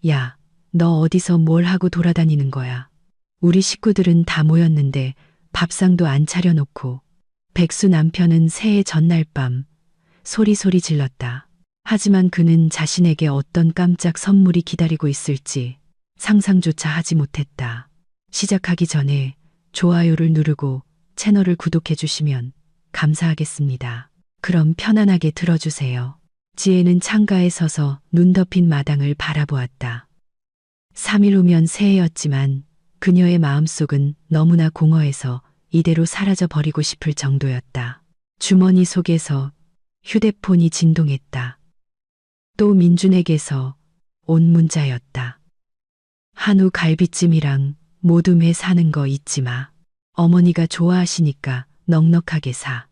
야, 너 어디서 뭘 하고 돌아다니는 거야? 우리 식구들은 다 모였는데 밥상도 안 차려놓고 백수 남편은 새해 전날 밤 소리소리 질렀다. 하지만 그는 자신에게 어떤 깜짝 선물이 기다리고 있을지 상상조차 하지 못했다. 시작하기 전에 좋아요를 누르고 채널을 구독해 주시면 감사하겠습니다. 그럼 편안하게 들어주세요. 지혜는 창가에 서서 눈 덮인 마당을 바라보았다. 3일 후면 새해였지만 그녀의 마음속은 너무나 공허해서 이대로 사라져 버리고 싶을 정도였다. 주머니 속에서 휴대폰이 진동했다. 또 민준에게서 온 문자였다. 한우 갈비찜이랑 모둠회 사는 거 잊지 마. 어머니가 좋아하시니까 넉넉하게 사.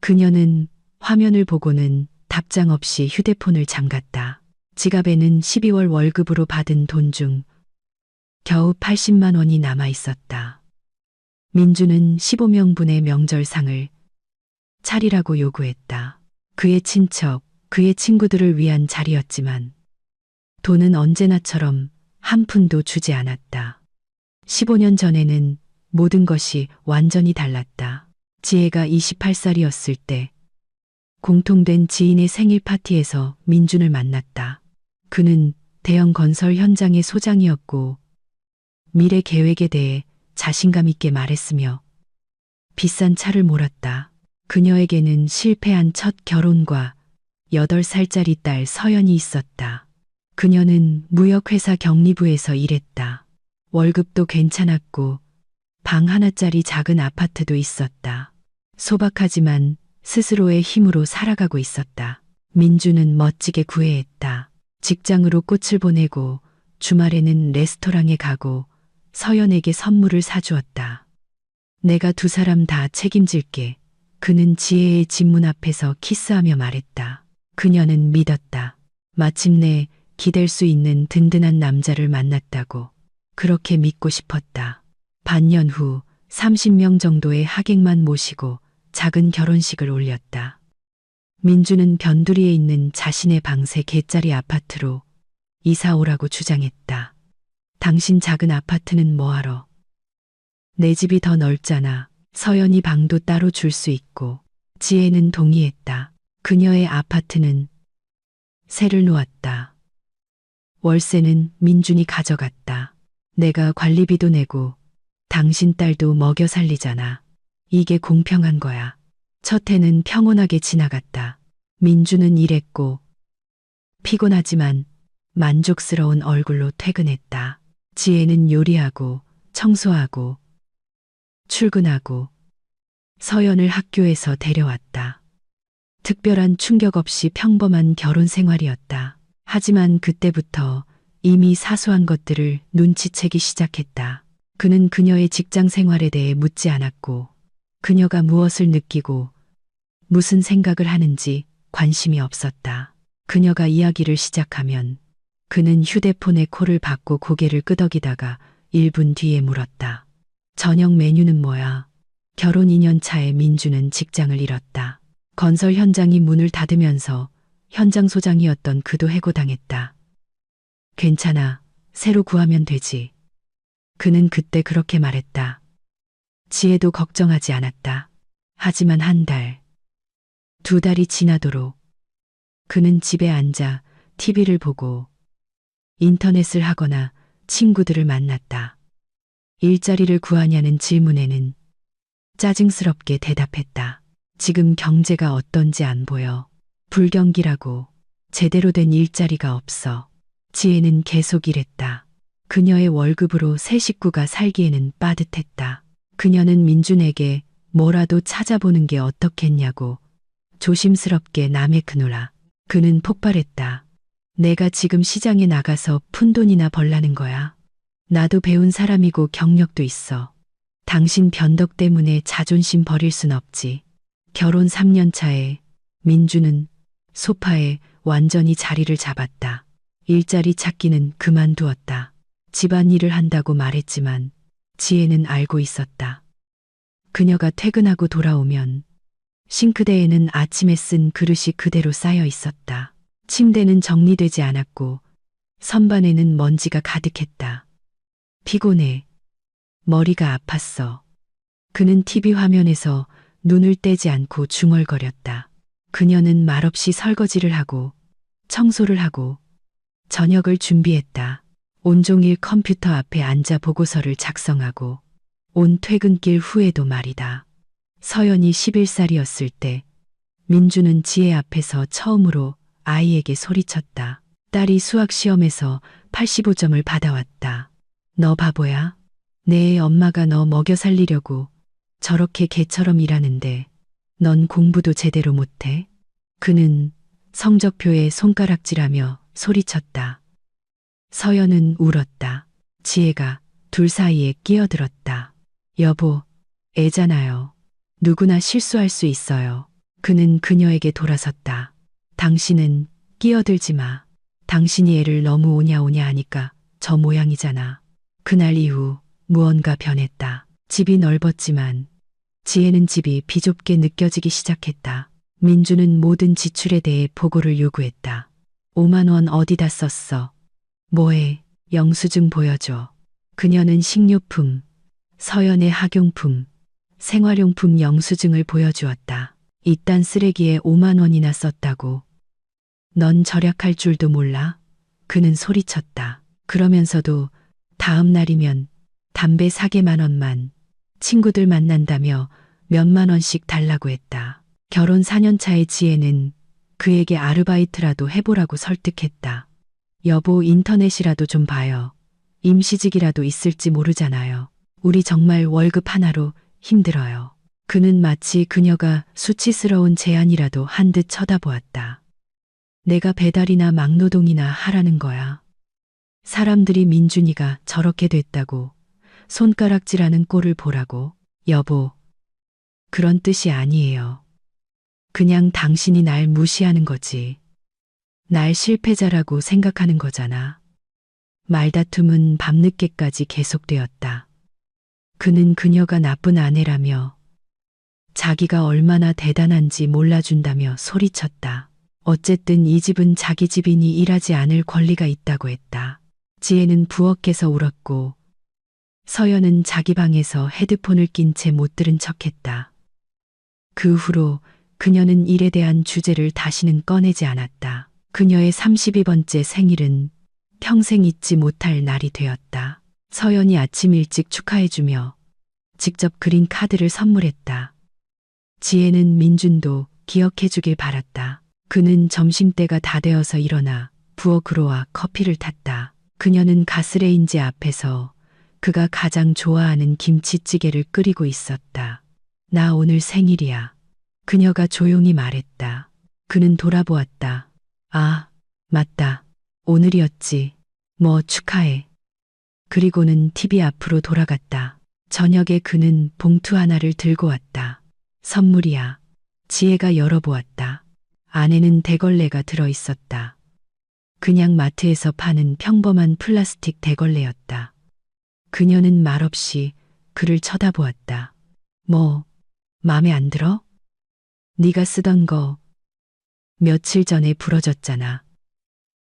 그녀는 화면을 보고는 답장 없이 휴대폰을 잠갔다. 지갑에는 12월 월급으로 받은 돈 중 겨우 80만 원이 남아 있었다. 민주는 15명분의 명절상을 차리라고 요구했다. 그의 친척, 그의 친구들을 위한 자리였지만 돈은 언제나처럼 한 푼도 주지 않았다. 15년 전에는 모든 것이 완전히 달랐다. 지혜가 28살이었을 때 공통된 지인의 생일 파티에서 민준을 만났다. 그는 대형 건설 현장의 소장이었고 미래 계획에 대해 자신감 있게 말했으며 비싼 차를 몰았다. 그녀에게는 실패한 첫 결혼과 8살짜리 딸 서연이 있었다. 그녀는 무역회사 격리부에서 일했다. 월급도 괜찮았고 방 하나짜리 작은 아파트도 있었다. 소박하지만 스스로의 힘으로 살아가고 있었다. 민주는 멋지게 구애했다. 직장으로 꽃을 보내고 주말에는 레스토랑에 가고 서연에게 선물을 사주었다. 내가 두 사람 다 책임질게. 그는 지혜의 집 문 앞에서 키스하며 말했다. 그녀는 믿었다. 마침내 기댈 수 있는 든든한 남자를 만났다고 그렇게 믿고 싶었다. 반년 후 30명 정도의 하객만 모시고 작은 결혼식을 올렸다. 민주는 변두리에 있는 자신의 방 3개짜리 아파트로 이사 오라고 주장했다. 당신 작은 아파트는 뭐하러? 내 집이 더 넓잖아. 서연이 방도 따로 줄 수 있고. 지혜는 동의했다. 그녀의 아파트는 세를 놓았다. 월세는 민준이 가져갔다. 내가 관리비도 내고 당신 딸도 먹여 살리잖아. 이게 공평한 거야. 첫 해는 평온하게 지나갔다. 민준은 일했고 피곤하지만 만족스러운 얼굴로 퇴근했다. 지혜는 요리하고 청소하고 출근하고 서연을 학교에서 데려왔다. 특별한 충격 없이 평범한 결혼 생활이었다. 하지만 그때부터 이미 사소한 것들을 눈치채기 시작했다. 그는 그녀의 직장 생활에 대해 묻지 않았고 그녀가 무엇을 느끼고 무슨 생각을 하는지 관심이 없었다. 그녀가 이야기를 시작하면 그는 휴대폰에 콜을 받고 고개를 끄덕이다가 1분 뒤에 물었다. 저녁 메뉴는 뭐야? 결혼 2년 차에 민주는 직장을 잃었다. 건설 현장이 문을 닫으면서 현장 소장이었던 그도 해고당했다. 괜찮아. 새로 구하면 되지. 그는 그때 그렇게 말했다. 지혜도 걱정하지 않았다. 하지만 한 달, 2달이 지나도록 그는 집에 앉아 TV를 보고 인터넷을 하거나 친구들을 만났다. 일자리를 구하냐는 질문에는 짜증스럽게 대답했다. 지금 경제가 어떤지 안 보여. 불경기라고. 제대로 된 일자리가 없어. 지혜는 계속 일했다. 그녀의 월급으로 세 식구가 살기에는 빠듯했다. 그녀는 민준에게 뭐라도 찾아보는 게 어떻겠냐고 조심스럽게 나매크노라. 그는 폭발했다. 내가 지금 시장에 나가서 푼돈이나 벌라는 거야. 나도 배운 사람이고 경력도 있어. 당신 변덕 때문에 자존심 버릴 순 없지. 결혼 3년 차에 민주는 소파에 완전히 자리를 잡았다. 일자리 찾기는 그만두었다. 집안일을 한다고 말했지만 지혜는 알고 있었다. 그녀가 퇴근하고 돌아오면 싱크대에는 아침에 쓴 그릇이 그대로 쌓여 있었다. 침대는 정리되지 않았고 선반에는 먼지가 가득했다. 피곤해. 머리가 아팠어. 그는 TV 화면에서 눈을 떼지 않고 중얼거렸다. 그녀는 말없이 설거지를 하고 청소를 하고 저녁을 준비했다. 온종일 컴퓨터 앞에 앉아 보고서를 작성하고 온 퇴근길 후에도 말이다. 서연이 11살이었을 때 민주는 지혜 앞에서 처음으로 아이에게 소리쳤다. 딸이 수학 시험에서 85점을 받아왔다. 너 바보야? 내 엄마가 너 먹여 살리려고 저렇게 개처럼 일하는데 넌 공부도 제대로 못해? 그는 성적표에 손가락질하며 소리쳤다. 서연은 울었다. 지혜가 둘 사이에 끼어들었다. 여보, 애잖아요. 누구나 실수할 수 있어요. 그는 그녀에게 돌아섰다. 당신은 끼어들지 마. 당신이 애를 너무 오냐오냐 하니까 저 모양이잖아. 그날 이후 무언가 변했다. 집이 넓었지만 지혜는 집이 비좁게 느껴지기 시작했다. 민주는 모든 지출에 대해 보고를 요구했다. 5만 원 어디다 썼어? 뭐해? 영수증 보여줘. 그녀는 식료품, 서연의 학용품, 생활용품 영수증을 보여주었다. 이딴 쓰레기에 5만 원이나 썼다고. 넌 절약할 줄도 몰라? 그는 소리쳤다. 그러면서도 다음 날이면 담배 사개만 원만, 친구들 만난다며 몇만 원씩 달라고 했다. 결혼 4년 차의 지혜는 그에게 아르바이트라도 해보라고 설득했다. 여보, 인터넷이라도 좀 봐요. 임시직이라도 있을지 모르잖아요. 우리 정말 월급 하나로 힘들어요. 그는 마치 그녀가 수치스러운 제안이라도 한 듯 쳐다보았다. 내가 배달이나 막노동이나 하라는 거야. 사람들이 민준이가 저렇게 됐다고 손가락질하는 꼴을 보라고. 여보, 그런 뜻이 아니에요. 그냥 당신이 날 무시하는 거지. 날 실패자라고 생각하는 거잖아. 말다툼은 밤늦게까지 계속되었다. 그는 그녀가 나쁜 아내라며 자기가 얼마나 대단한지 몰라준다며 소리쳤다. 어쨌든 이 집은 자기 집이니 일하지 않을 권리가 있다고 했다. 지혜는 부엌에서 울었고 서연은 자기 방에서 헤드폰을 낀 채 못 들은 척했다. 그 후로 그녀는 일에 대한 주제를 다시는 꺼내지 않았다. 그녀의 32번째 생일은 평생 잊지 못할 날이 되었다. 서연이 아침 일찍 축하해주며 직접 그린 카드를 선물했다. 지혜는 민준도 기억해주길 바랐다. 그는 점심때가 다 되어서 일어나 부엌으로 와 커피를 탔다. 그녀는 가스레인지 앞에서 그가 가장 좋아하는 김치찌개를 끓이고 있었다. 나 오늘 생일이야. 그녀가 조용히 말했다. 그는 돌아보았다. 아, 맞다. 오늘이었지. 뭐 축하해. 그리고는 TV 앞으로 돌아갔다. 저녁에 그는 봉투 하나를 들고 왔다. 선물이야. 지혜가 열어보았다. 안에는 대걸레가 들어있었다. 그냥 마트에서 파는 평범한 플라스틱 대걸레였다. 그녀는 말없이 그를 쳐다보았다. 뭐, 맘에 안 들어? 네가 쓰던 거 며칠 전에 부러졌잖아.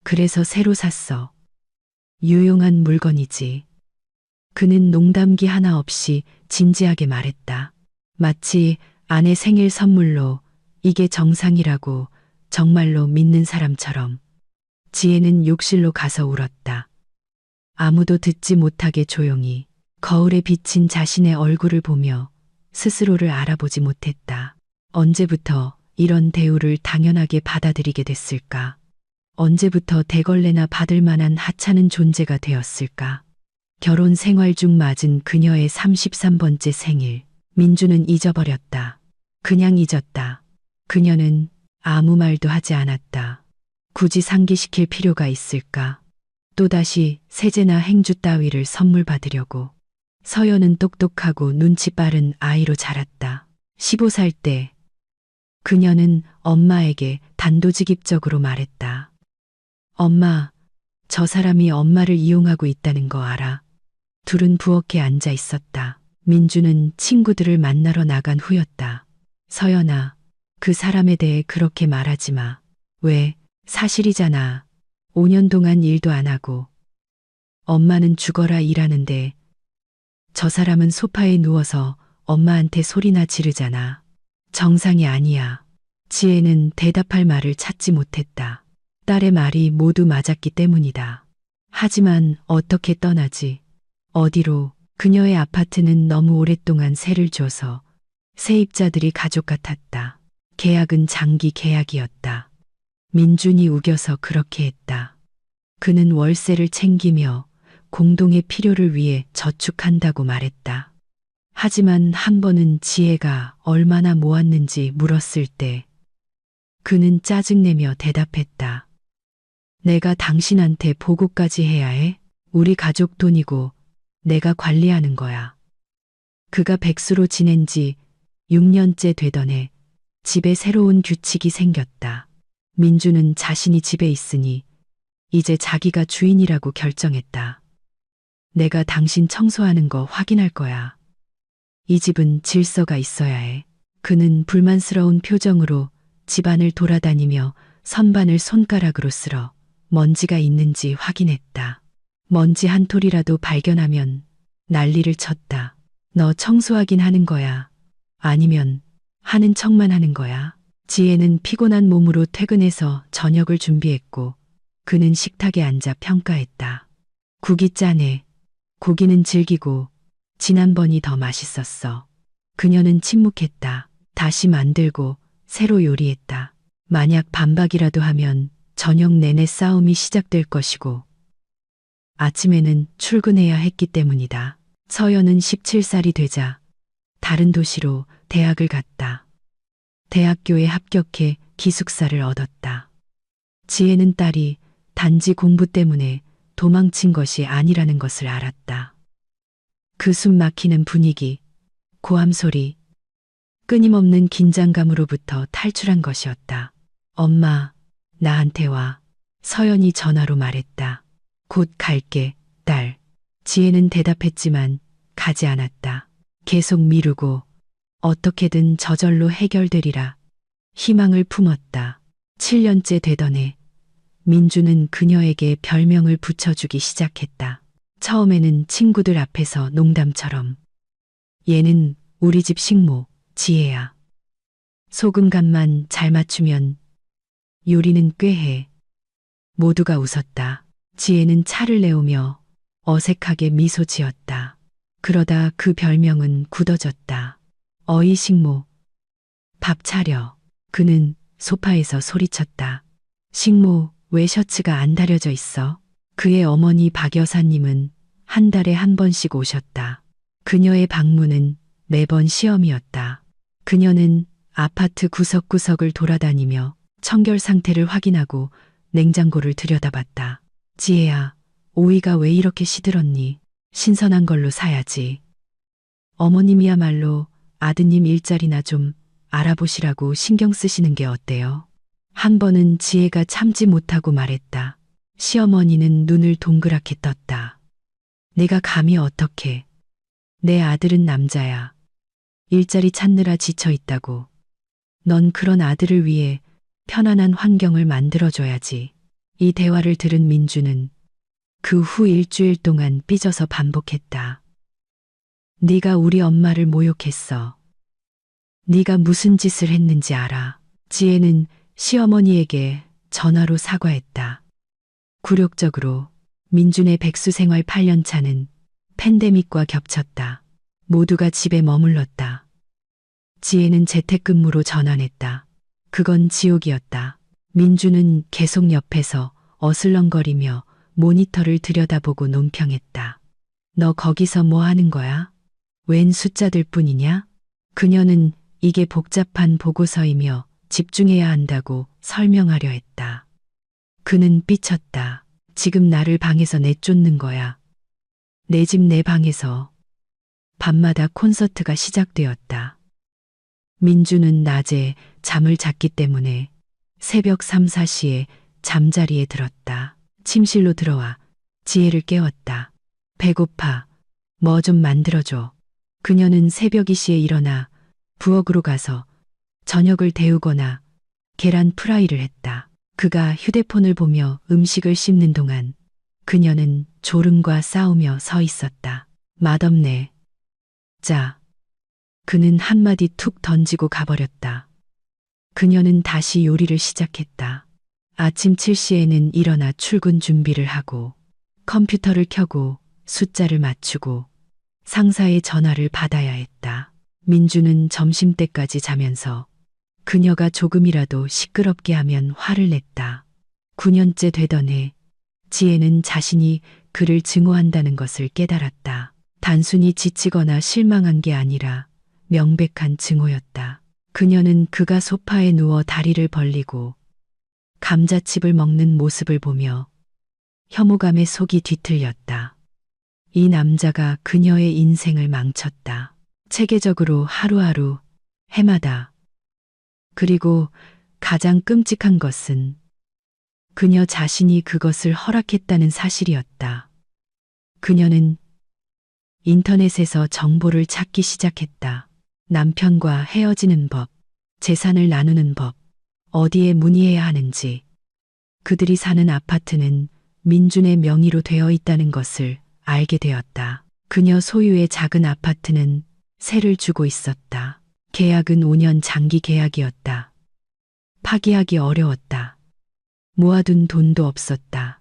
그래서 새로 샀어. 유용한 물건이지. 그는 농담기 하나 없이 진지하게 말했다. 마치 아내 생일 선물로 이게 정상이라고 정말로 믿는 사람처럼. 지혜는 욕실로 가서 울었다. 아무도 듣지 못하게 조용히 거울에 비친 자신의 얼굴을 보며 스스로를 알아보지 못했다. 언제부터 이런 대우를 당연하게 받아들이게 됐을까? 언제부터 대걸레나 받을 만한 하찮은 존재가 되었을까? 결혼 생활 중 맞은 그녀의 33번째 생일. 민주는 잊어버렸다. 그냥 잊었다. 그녀는 아무 말도 하지 않았다. 굳이 상기시킬 필요가 있을까? 또다시 세제나 행주 따위를 선물 받으려고. 서연은 똑똑하고 눈치 빠른 아이로 자랐다. 15살 때 그녀는 엄마에게 단도직입적으로 말했다. 엄마, 저 사람이 엄마를 이용하고 있다는 거 알아? 둘은 부엌에 앉아 있었다. 민주는 친구들을 만나러 나간 후였다. 서연아, 그 사람에 대해 그렇게 말하지 마. 왜? 사실이잖아. 5년 동안 일도 안 하고 엄마는 죽어라 일하는데 저 사람은 소파에 누워서 엄마한테 소리나 지르잖아. 정상이 아니야. 지혜는 대답할 말을 찾지 못했다. 딸의 말이 모두 맞았기 때문이다. 하지만 어떻게 떠나지? 어디로? 그녀의 아파트는 너무 오랫동안 세를 줘서 세입자들이 가족 같았다. 계약은 장기 계약이었다. 민준이 우겨서 그렇게 했다. 그는 월세를 챙기며 공동의 필요를 위해 저축한다고 말했다. 하지만 한 번은 지혜가 얼마나 모았는지 물었을 때 그는 짜증내며 대답했다. 내가 당신한테 보고까지 해야 해? 우리 가족 돈이고 내가 관리하는 거야. 그가 백수로 지낸 지 6년째 되던 해 집에 새로운 규칙이 생겼다. 민주는 자신이 집에 있으니 이제 자기가 주인이라고 결정했다. 내가 당신 청소하는 거 확인할 거야. 이 집은 질서가 있어야 해. 그는 불만스러운 표정으로 집안을 돌아다니며 선반을 손가락으로 쓸어 먼지가 있는지 확인했다. 먼지 한 톨이라도 발견하면 난리를 쳤다. 너 청소하긴 하는 거야. 아니면 하는 척만 하는 거야. 지혜는 피곤한 몸으로 퇴근해서 저녁을 준비했고 그는 식탁에 앉아 평가했다. 국이 짜네. 고기는 질기고 지난번이 더 맛있었어. 그녀는 침묵했다. 다시 만들고 새로 요리했다. 만약 반박이라도 하면 저녁 내내 싸움이 시작될 것이고 아침에는 출근해야 했기 때문이다. 서연은 17살이 되자 다른 도시로 대학을 갔다. 대학교에 합격해 기숙사를 얻었다. 지혜는 딸이 단지 공부 때문에 도망친 것이 아니라는 것을 알았다. 그 숨 막히는 분위기, 고함 소리, 끊임없는 긴장감으로부터 탈출한 것이었다. 엄마, 나한테 와. 서연이 전화로 말했다. 곧 갈게, 딸. 지혜는 대답했지만 가지 않았다. 계속 미루고 어떻게든 저절로 해결되리라 희망을 품었다. 7년째 되던 해 민주는 그녀에게 별명을 붙여주기 시작했다. 처음에는 친구들 앞에서 농담처럼 얘는 우리 집 식모 지혜야. 소금 간만 잘 맞추면 요리는 꽤 해. 모두가 웃었다. 지혜는 차를 내오며 어색하게 미소 지었다. 그러다 그 별명은 굳어졌다. 어이 식모. 밥 차려. 그는 소파에서 소리쳤다. 식모, 왜 셔츠가 안 다려져 있어? 그의 어머니 박 여사님은 한 달에 한 번씩 오셨다. 그녀의 방문은 매번 시험이었다. 그녀는 아파트 구석구석을 돌아다니며 청결 상태를 확인하고 냉장고를 들여다봤다. 지혜야, 오이가 왜 이렇게 시들었니? 신선한 걸로 사야지. 어머님이야말로 아드님 일자리나 좀 알아보시라고 신경 쓰시는 게 어때요? 한 번은 지혜가 참지 못하고 말했다. 시어머니는 눈을 동그랗게 떴다. 네가 감히 어떻게? 내 아들은 남자야. 일자리 찾느라 지쳐 있다고. 넌 그런 아들을 위해 편안한 환경을 만들어줘야지. 이 대화를 들은 민주는 그 후 일주일 동안 삐져서 반복했다. 네가 우리 엄마를 모욕했어. 네가 무슨 짓을 했는지 알아. 지혜는 시어머니에게 전화로 사과했다. 굴욕적으로 민준의 백수 생활 8년 차는 팬데믹과 겹쳤다. 모두가 집에 머물렀다. 지혜는 재택근무로 전환했다. 그건 지옥이었다. 민주는 계속 옆에서 어슬렁거리며 모니터를 들여다보고 논평했다. 너 거기서 뭐 하는 거야? 웬 숫자들 뿐이냐? 그녀는 이게 복잡한 보고서이며 집중해야 한다고 설명하려 했다. 그는 삐쳤다. 지금 나를 방에서 내쫓는 거야. 내 집 내 방에서. 밤마다 콘서트가 시작되었다. 민주는 낮에 잠을 잤기 때문에 새벽 3, 4시에 잠자리에 들었다. 침실로 들어와 지혜를 깨웠다. 배고파. 뭐 좀 만들어줘. 그녀는 새벽 2시에 일어나 부엌으로 가서 저녁을 데우거나 계란 프라이를 했다. 그가 휴대폰을 보며 음식을 씹는 동안 그녀는 졸음과 싸우며 서 있었다. 맛없네. 자. 그는 한마디 툭 던지고 가버렸다. 그녀는 다시 요리를 시작했다. 아침 7시에는 일어나 출근 준비를 하고 컴퓨터를 켜고 숫자를 맞추고 상사의 전화를 받아야 했다. 민주는 점심때까지 자면서 그녀가 조금이라도 시끄럽게 하면 화를 냈다. 9년째 되던 해 지혜는 자신이 그를 증오한다는 것을 깨달았다. 단순히 지치거나 실망한 게 아니라 명백한 증오였다. 그녀는 그가 소파에 누워 다리를 벌리고 감자칩을 먹는 모습을 보며 혐오감에 속이 뒤틀렸다. 이 남자가 그녀의 인생을 망쳤다. 체계적으로 하루하루, 해마다. 그리고 가장 끔찍한 것은 그녀 자신이 그것을 허락했다는 사실이었다. 그녀는 인터넷에서 정보를 찾기 시작했다. 남편과 헤어지는 법, 재산을 나누는 법, 어디에 문의해야 하는지. 그들이 사는 아파트는 민준의 명의로 되어 있다는 것을 알게 되었다. 그녀 소유의 작은 아파트는 세를 주고 있었다. 계약은 5년 장기 계약이었다. 파기하기 어려웠다. 모아둔 돈도 없었다.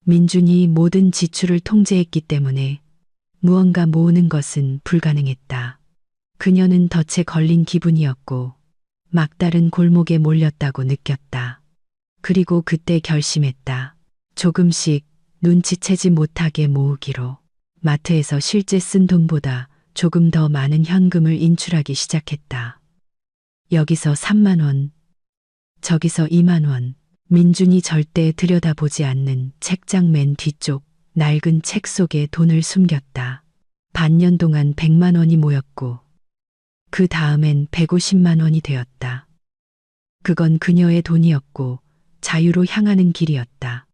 민준이 모든 지출을 통제했기 때문에 무언가 모으는 것은 불가능했다. 그녀는 덫에 걸린 기분이었고 막다른 골목에 몰렸다고 느꼈다. 그리고 그때 결심했다. 조금씩 눈치채지 못하게 모으기로. 마트에서 실제 쓴 돈보다 조금 더 많은 현금을 인출하기 시작했다. 여기서 3만 원, 저기서 2만 원. 민준이 절대 들여다보지 않는 책장 맨 뒤쪽 낡은 책 속에 돈을 숨겼다. 반년 동안 100만 원이 모였고 그 다음엔 150만 원이 되었다. 그건 그녀의 돈이었고 자유로 향하는 길이었다.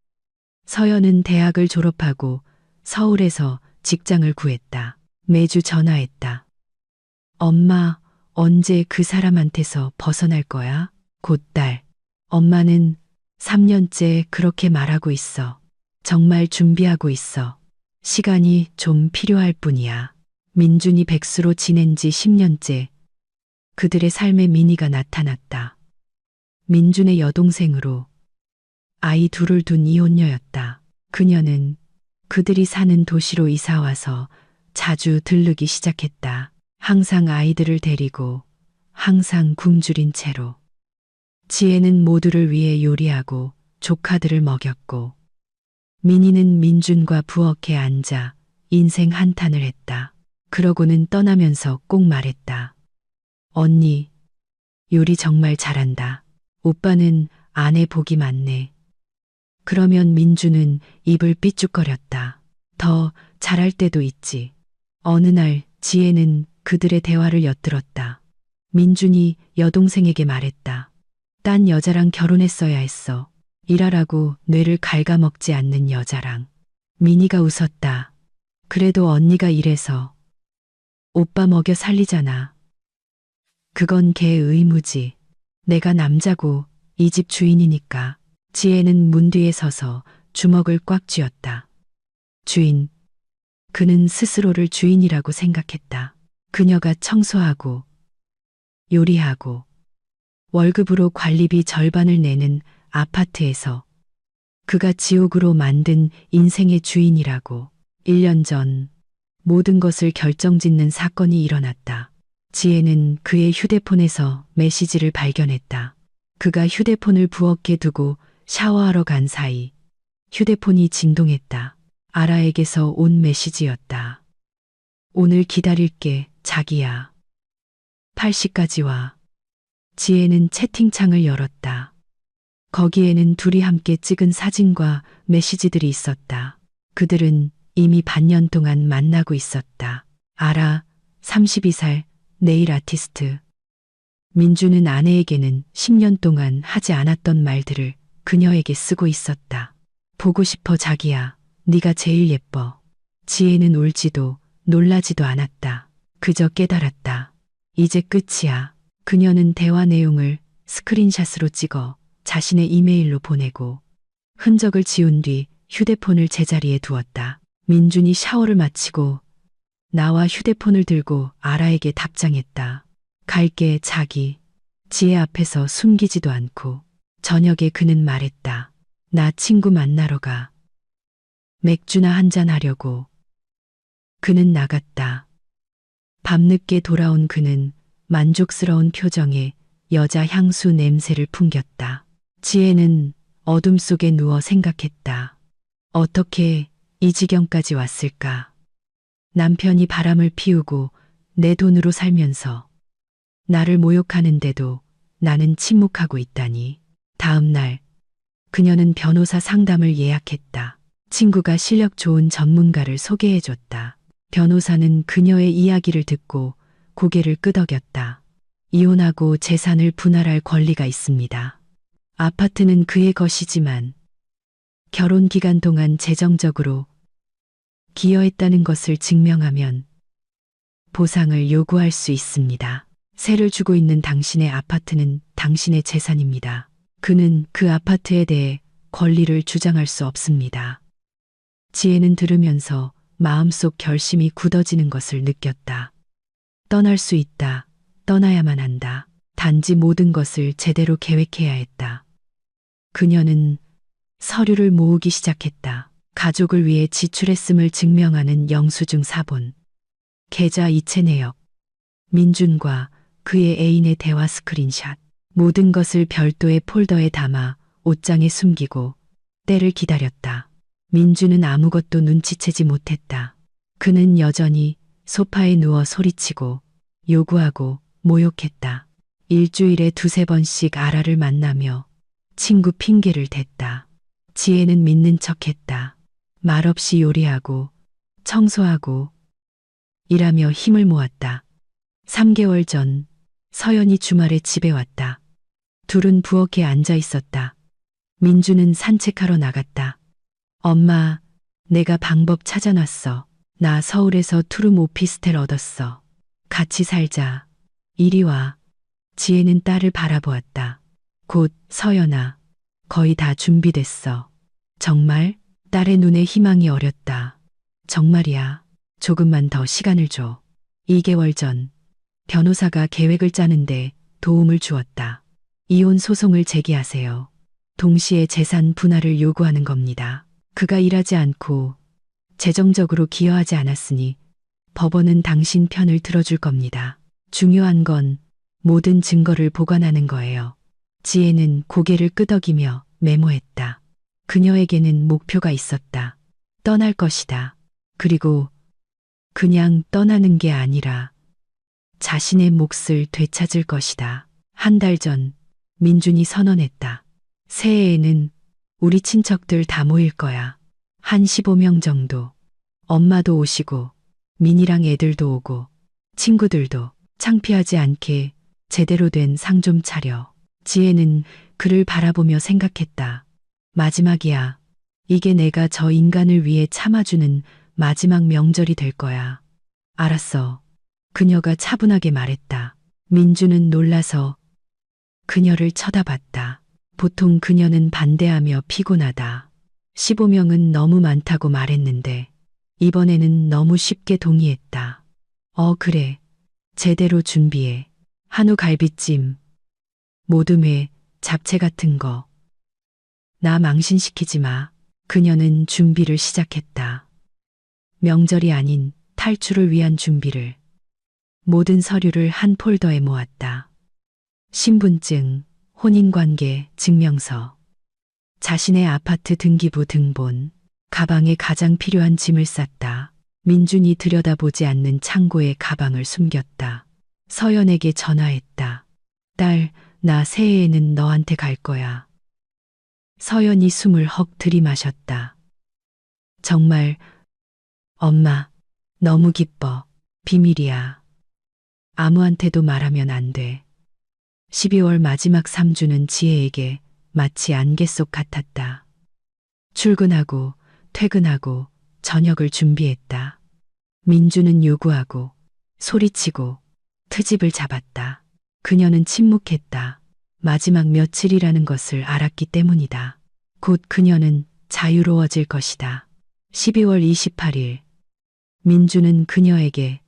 서연은 대학을 졸업하고 서울에서 직장을 구했다. 매주 전화했다. 엄마, 언제 그 사람한테서 벗어날 거야? 곧 딸. 엄마는 3년째 그렇게 말하고 있어. 정말 준비하고 있어. 시간이 좀 필요할 뿐이야. 민준이 백수로 지낸 지 10년째 그들의 삶에 미니가 나타났다. 민준의 여동생으로 아이 둘을 둔 이혼녀였다. 그녀는 그들이 사는 도시로 이사와서 자주 들르기 시작했다. 항상 아이들을 데리고, 항상 굶주린 채로. 지혜는 모두를 위해 요리하고 조카들을 먹였고, 민희는 민준과 부엌에 앉아 인생 한탄을 했다. 그러고는 떠나면서 꼭 말했다. 언니, 요리 정말 잘한다. 오빠는 아내 복이 많네. 그러면 민주는 입을 삐죽거렸다. 더 잘할 때도 있지. 어느 날 지혜는 그들의 대화를 엿들었다. 민준이 여동생에게 말했다. 딴 여자랑 결혼했어야 했어. 일하라고 뇌를 갉아먹지 않는 여자랑. 민희가 웃었다. 그래도 언니가 일해서 오빠 먹여 살리잖아. 그건 걔 의무지. 내가 남자고 이 집 주인이니까. 지혜는 문 뒤에 서서 주먹을 꽉 쥐었다. 주인. 그는 스스로를 주인이라고 생각했다. 그녀가 청소하고 요리하고 월급으로 관리비 절반을 내는 아파트에서 그가 지옥으로 만든 인생의 주인이라고. 1년 전 모든 것을 결정짓는 사건이 일어났다. 지혜는 그의 휴대폰에서 메시지를 발견했다. 그가 휴대폰을 부엌에 두고 샤워하러 간 사이 휴대폰이 진동했다. 아라에게서 온 메시지였다. 오늘 기다릴게, 자기야. 8시까지 와. 지혜는 채팅창을 열었다. 거기에는 둘이 함께 찍은 사진과 메시지들이 있었다. 그들은 이미 반년 동안 만나고 있었다. 아라, 32살, 네일 아티스트. 민주는 아내에게는 10년 동안 하지 않았던 말들을 그녀에게 쓰고 있었다. 보고 싶어 자기야. 네가 제일 예뻐. 지혜는 울지도 놀라지도 않았다. 그저 깨달았다. 이제 끝이야. 그녀는 대화 내용을 스크린샷으로 찍어 자신의 이메일로 보내고 흔적을 지운 뒤 휴대폰을 제자리에 두었다. 민준이 샤워를 마치고 나와 휴대폰을 들고 아라에게 답장했다. 갈게 자기. 지혜 앞에서 숨기지도 않고. 저녁에 그는 말했다. 나 친구 만나러 가. 맥주나 한잔 하려고. 그는 나갔다. 밤늦게 돌아온 그는 만족스러운 표정에 여자 향수 냄새를 풍겼다. 지혜는 어둠 속에 누워 생각했다. 어떻게 이 지경까지 왔을까? 남편이 바람을 피우고 내 돈으로 살면서 나를 모욕하는데도 나는 침묵하고 있다니. 다음 날 그녀는 변호사 상담을 예약했다. 친구가 실력 좋은 전문가를 소개해줬다. 변호사는 그녀의 이야기를 듣고 고개를 끄덕였다. 이혼하고 재산을 분할할 권리가 있습니다. 아파트는 그의 것이지만 결혼 기간 동안 재정적으로 기여했다는 것을 증명하면 보상을 요구할 수 있습니다. 세를 주고 있는 당신의 아파트는 당신의 재산입니다. 그는 그 아파트에 대해 권리를 주장할 수 없습니다. 지혜는 들으면서 마음속 결심이 굳어지는 것을 느꼈다. 떠날 수 있다. 떠나야만 한다. 단지 모든 것을 제대로 계획해야 했다. 그녀는 서류를 모으기 시작했다. 가족을 위해 지출했음을 증명하는 영수증 사본, 계좌 이체 내역, 민준과 그의 애인의 대화 스크린샷, 모든 것을 별도의 폴더에 담아 옷장에 숨기고 때를 기다렸다. 민준은 아무것도 눈치채지 못했다. 그는 여전히 소파에 누워 소리치고 요구하고 모욕했다. 일주일에 두세 번씩 아라를 만나며 친구 핑계를 댔다. 지혜는 믿는 척했다. 말없이 요리하고 청소하고 일하며 힘을 모았다. 3개월 전 서연이 주말에 집에 왔다. 둘은 부엌에 앉아 있었다. 민주는 산책하러 나갔다. 엄마, 내가 방법 찾아놨어. 나 서울에서 투룸 오피스텔 얻었어. 같이 살자. 이리 와. 지혜는 딸을 바라보았다. 곧 서연아, 거의 다 준비됐어. 정말? 딸의 눈에 희망이 어렸다. 정말이야. 조금만 더 시간을 줘. 2개월 전 변호사가 계획을 짜는데 도움을 주었다. 이혼 소송을 제기하세요. 동시에 재산 분할을 요구하는 겁니다. 그가 일하지 않고 재정적으로 기여하지 않았으니 법원은 당신 편을 들어줄 겁니다. 중요한 건 모든 증거를 보관하는 거예요. 지혜는 고개를 끄덕이며 메모했다. 그녀에게는 목표가 있었다. 떠날 것이다. 그리고 그냥 떠나는 게 아니라 자신의 몫을 되찾을 것이다. 한 달 전 민준이 선언했다. 새해에는 우리 친척들 다 모일 거야. 한 15명 정도. 엄마도 오시고 민이랑 애들도 오고 친구들도. 창피하지 않게 제대로 된 상 좀 차려. 지혜는 그를 바라보며 생각했다. 마지막이야. 이게 내가 저 인간을 위해 참아주는 마지막 명절이 될 거야. 알았어. 그녀가 차분하게 말했다. 민주는 놀라서 그녀를 쳐다봤다. 보통 그녀는 반대하며 피곤하다. 15명은 너무 많다고 말했는데 이번에는 너무 쉽게 동의했다. 그래. 제대로 준비해. 한우 갈비찜, 모둠회, 잡채 같은 거. 나 망신시키지 마. 그녀는 준비를 시작했다. 명절이 아닌 탈출을 위한 준비를. 모든 서류를 한 폴더에 모았다. 신분증, 혼인관계, 증명서, 자신의 아파트 등기부 등본, 가방에 가장 필요한 짐을 쌌다. 민준이 들여다보지 않는 창고에 가방을 숨겼다. 서연에게 전화했다. 딸, 나 새해에는 너한테 갈 거야. 서연이 숨을 헉 들이마셨다. 정말, 엄마, 너무 기뻐. 비밀이야. 아무한테도 말하면 안 돼. 12월 마지막 3주는 지혜에게 마치 안개 속 같았다. 출근하고 퇴근하고 저녁을 준비했다. 민주는 요구하고 소리치고 트집을 잡았다. 그녀는 침묵했다. 마지막 며칠이라는 것을 알았기 때문이다. 곧 그녀는 자유로워질 것이다. 12월 28일, 민주는 그녀에게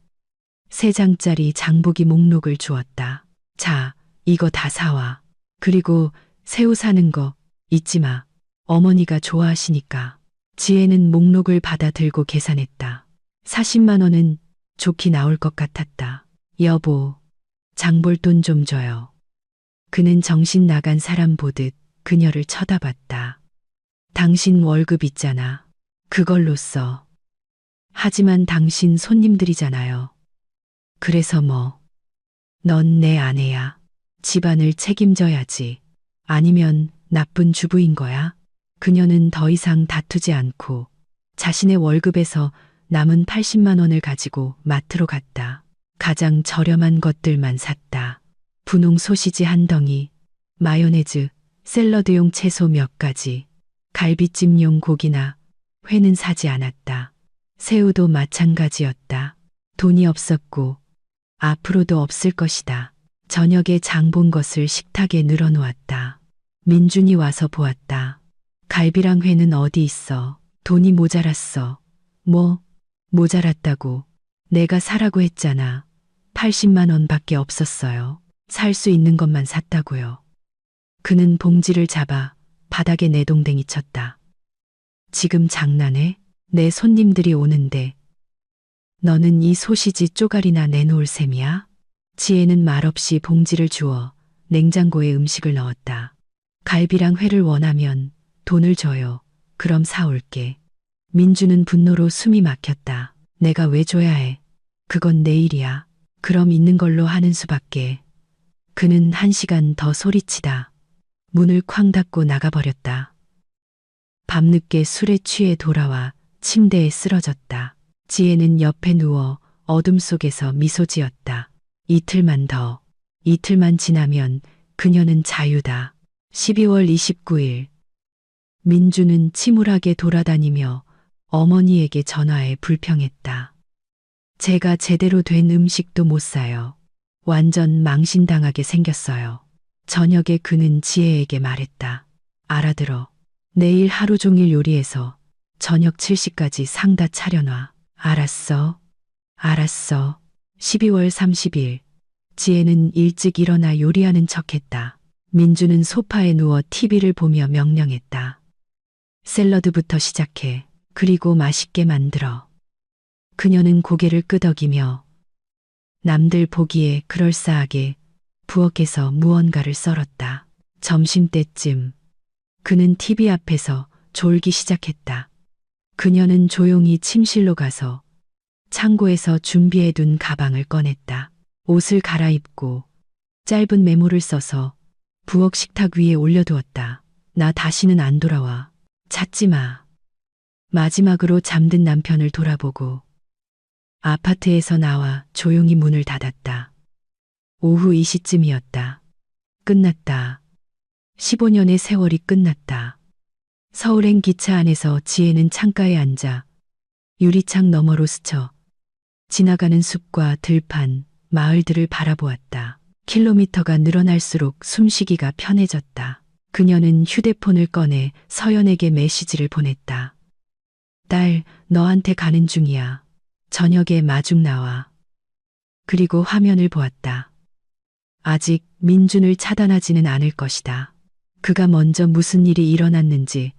3장짜리 장보기 목록을 주었다. 자, 이거 다 사와. 그리고 새우 사는 거 잊지 마. 어머니가 좋아하시니까. 지혜는 목록을 받아 들고 계산했다. 40만 원은 좋게 나올 것 같았다. 여보, 장볼 돈 좀 줘요. 그는 정신 나간 사람 보듯 그녀를 쳐다봤다. 당신 월급 있잖아. 그걸로 써. 하지만 당신 손님들이잖아요. 그래서 뭐? 넌 내 아내야. 집안을 책임져야지. 아니면 나쁜 주부인 거야? 그녀는 더 이상 다투지 않고 자신의 월급에서 남은 80만 원을 가지고 마트로 갔다. 가장 저렴한 것들만 샀다. 분홍 소시지 한 덩이, 마요네즈, 샐러드용 채소 몇 가지, 갈비찜용 고기나 회는 사지 않았다. 새우도 마찬가지였다. 돈이 없었고 앞으로도 없을 것이다. 저녁에 장 본 것을 식탁에 늘어놓았다. 민준이 와서 보았다. 갈비랑 회는 어디 있어? 돈이 모자랐어. 뭐? 모자랐다고. 내가 사라고 했잖아. 80만 원밖에 없었어요. 살 수 있는 것만 샀다고요. 그는 봉지를 잡아 바닥에 내동댕이 쳤다. 지금 장난해? 내 손님들이 오는데 너는 이 소시지 쪼가리나 내놓을 셈이야? 지혜는 말없이 봉지를 주어 냉장고에 음식을 넣었다. 갈비랑 회를 원하면 돈을 줘요. 그럼 사올게. 민주는 분노로 숨이 막혔다. 내가 왜 줘야 해? 그건 내 일이야. 그럼 있는 걸로 하는 수밖에. 그는 1시간 더 소리치다 문을 쾅 닫고 나가버렸다. 밤늦게 술에 취해 돌아와 침대에 쓰러졌다. 지혜는 옆에 누워 어둠 속에서 미소 지었다. 이틀만 더. 이틀만 지나면 그녀는 자유다. 12월 29일. 민주는 침울하게 돌아다니며 어머니에게 전화해 불평했다. 제가 제대로 된 음식도 못 사요. 완전 망신당하게 생겼어요. 저녁에 그는 지혜에게 말했다. 알아들어. 내일 하루 종일 요리해서 저녁 7시까지 상 다 차려놔. 알았어. 알았어. 12월 30일. 지혜는 일찍 일어나 요리하는 척했다. 민주는 소파에 누워 TV를 보며 명령했다. 샐러드부터 시작해. 그리고 맛있게 만들어. 그녀는 고개를 끄덕이며 남들 보기에 그럴싸하게 부엌에서 무언가를 썰었다. 점심때쯤 그는 TV 앞에서 졸기 시작했다. 그녀는 조용히 침실로 가서 창고에서 준비해둔 가방을 꺼냈다. 옷을 갈아입고 짧은 메모를 써서 부엌 식탁 위에 올려두었다. 나 다시는 안 돌아와. 찾지 마. 마지막으로 잠든 남편을 돌아보고 아파트에서 나와 조용히 문을 닫았다. 오후 2시쯤이었다. 끝났다. 15년의 세월이 끝났다. 서울행 기차 안에서 지혜는 창가에 앉아 유리창 너머로 스쳐 지나가는 숲과 들판, 마을들을 바라보았다. 킬로미터가 늘어날수록 숨쉬기가 편해졌다. 그녀는 휴대폰을 꺼내 서연에게 메시지를 보냈다. 딸, 너한테 가는 중이야. 저녁에 마중 나와. 그리고 화면을 보았다. 아직 민준을 차단하지는 않을 것이다. 그가 먼저 무슨 일이 일어났는지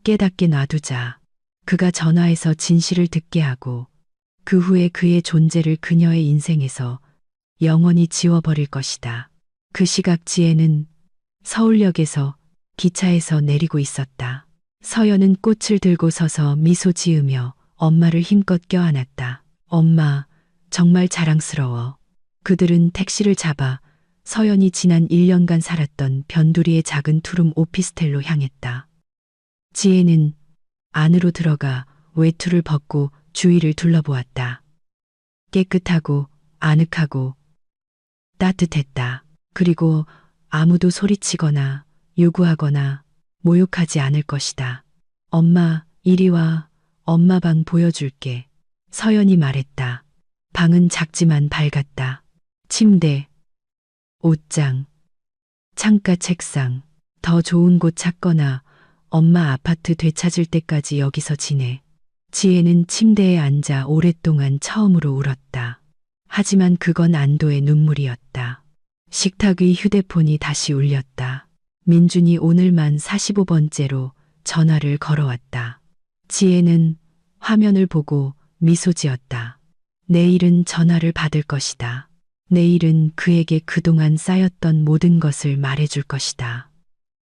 깨닫게 놔두자. 그가 전화해서 진실을 듣게 하고 그 후에 그의 존재를 그녀의 인생에서 영원히 지워버릴 것이다. 그 시각 지혜는 서울역에서 기차에서 내리고 있었다. 서연은 꽃을 들고 서서 미소 지으며 엄마를 힘껏 껴안았다. 엄마, 정말 자랑스러워. 그들은 택시를 잡아 서연이 지난 1년간 살았던 변두리의 작은 투룸 오피스텔로 향했다. 지혜는 안으로 들어가 외투를 벗고 주위를 둘러보았다. 깨끗하고 아늑하고 따뜻했다. 그리고 아무도 소리치거나 요구하거나 모욕하지 않을 것이다. 엄마, 이리 와. 엄마 방 보여줄게. 서연이 말했다. 방은 작지만 밝았다. 침대, 옷장, 창가 책상, 더 좋은 곳 찾거나 엄마 아파트 되찾을 때까지 여기서 지내. 지혜는 침대에 앉아 오랫동안 처음으로 울었다. 하지만 그건 안도의 눈물이었다. 식탁 위 휴대폰이 다시 울렸다. 민준이 오늘만 45번째로 전화를 걸어왔다. 지혜는 화면을 보고 미소 지었다. 내일은 전화를 받을 것이다. 내일은 그에게 그동안 쌓였던 모든 것을 말해줄 것이다.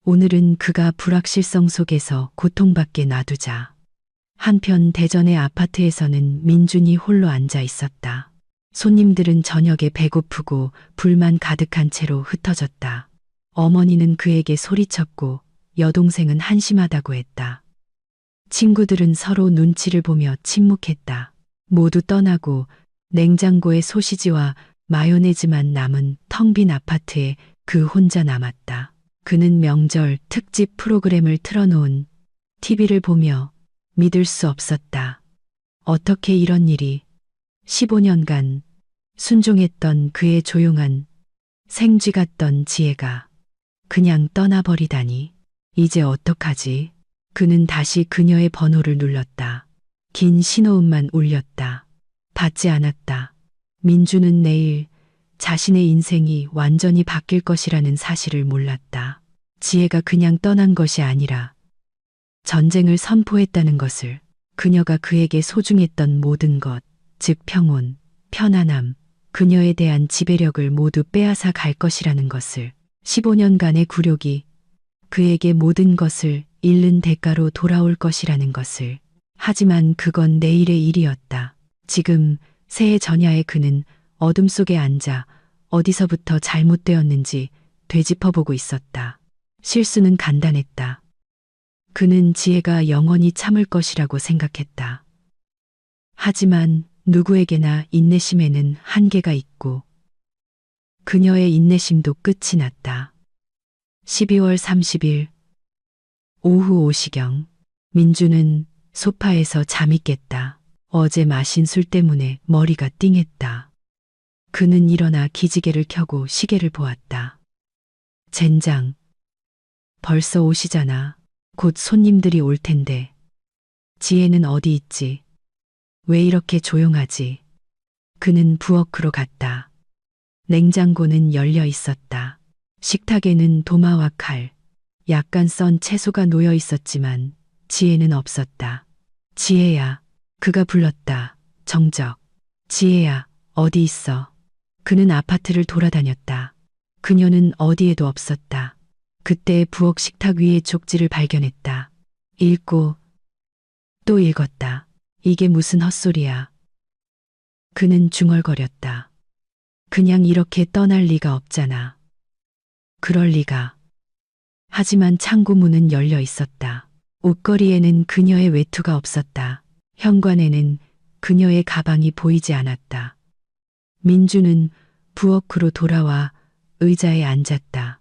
오늘은 그가 불확실성 속에서 고통받게 놔두자. 한편 대전의 아파트에서는 민준이 홀로 앉아 있었다. 손님들은 저녁에 배고프고 불만 가득한 채로 흩어졌다. 어머니는 그에게 소리쳤고 여동생은 한심하다고 했다. 친구들은 서로 눈치를 보며 침묵했다. 모두 떠나고 냉장고에 소시지와 마요네즈만 남은 텅 빈 아파트에 그 혼자 남았다. 그는 명절 특집 프로그램을 틀어놓은 TV를 보며 믿을 수 없었다. 어떻게 이런 일이 15년간 순종했던 그의 조용한 생쥐 같던 지혜가 그냥 떠나버리다니. 이제 어떡하지? 그는 다시 그녀의 번호를 눌렀다. 긴 신호음만 울렸다. 받지 않았다. 민주는 내일 자신의 인생이 완전히 바뀔 것이라는 사실을 몰랐다. 지혜가 그냥 떠난 것이 아니라 전쟁을 선포했다는 것을, 그녀가 그에게 소중했던 모든 것, 즉 평온, 편안함, 그녀에 대한 지배력을 모두 빼앗아 갈 것이라는 것을, 15년간의 굴욕이 그에게 모든 것을 잃는 대가로 돌아올 것이라는 것을. 하지만 그건 내일의 일이었다. 지금 새해 전야에 그는 어둠 속에 앉아 어디서부터 잘못되었는지 되짚어보고 있었다. 실수는 간단했다. 그는 지혜가 영원히 참을 것이라고 생각했다. 하지만 누구에게나 인내심에는 한계가 있고 그녀의 인내심도 끝이 났다. 12월 30일 오후 5시경 민주는 소파에서 잠이 깼다. 어제 마신 술 때문에 머리가 띵했다. 그는 일어나 기지개를 켜고 시계를 보았다. 젠장. 벌써 오시잖아. 곧 손님들이 올 텐데. 지혜는 어디 있지? 왜 이렇게 조용하지? 그는 부엌으로 갔다. 냉장고는 열려 있었다. 식탁에는 도마와 칼, 약간 썬 채소가 놓여 있었지만 지혜는 없었다. 지혜야. 그가 불렀다. 정적. 지혜야, 어디 있어? 그는 아파트를 돌아다녔다. 그녀는 어디에도 없었다. 그때 부엌 식탁 위에 쪽지를 발견했다. 읽고 또 읽었다. 이게 무슨 헛소리야. 그는 중얼거렸다. 그냥 이렇게 떠날 리가 없잖아. 그럴 리가. 하지만 창고 문은 열려 있었다. 옷걸이에는 그녀의 외투가 없었다. 현관에는 그녀의 가방이 보이지 않았다. 민주는 부엌으로 돌아와 의자에 앉았다.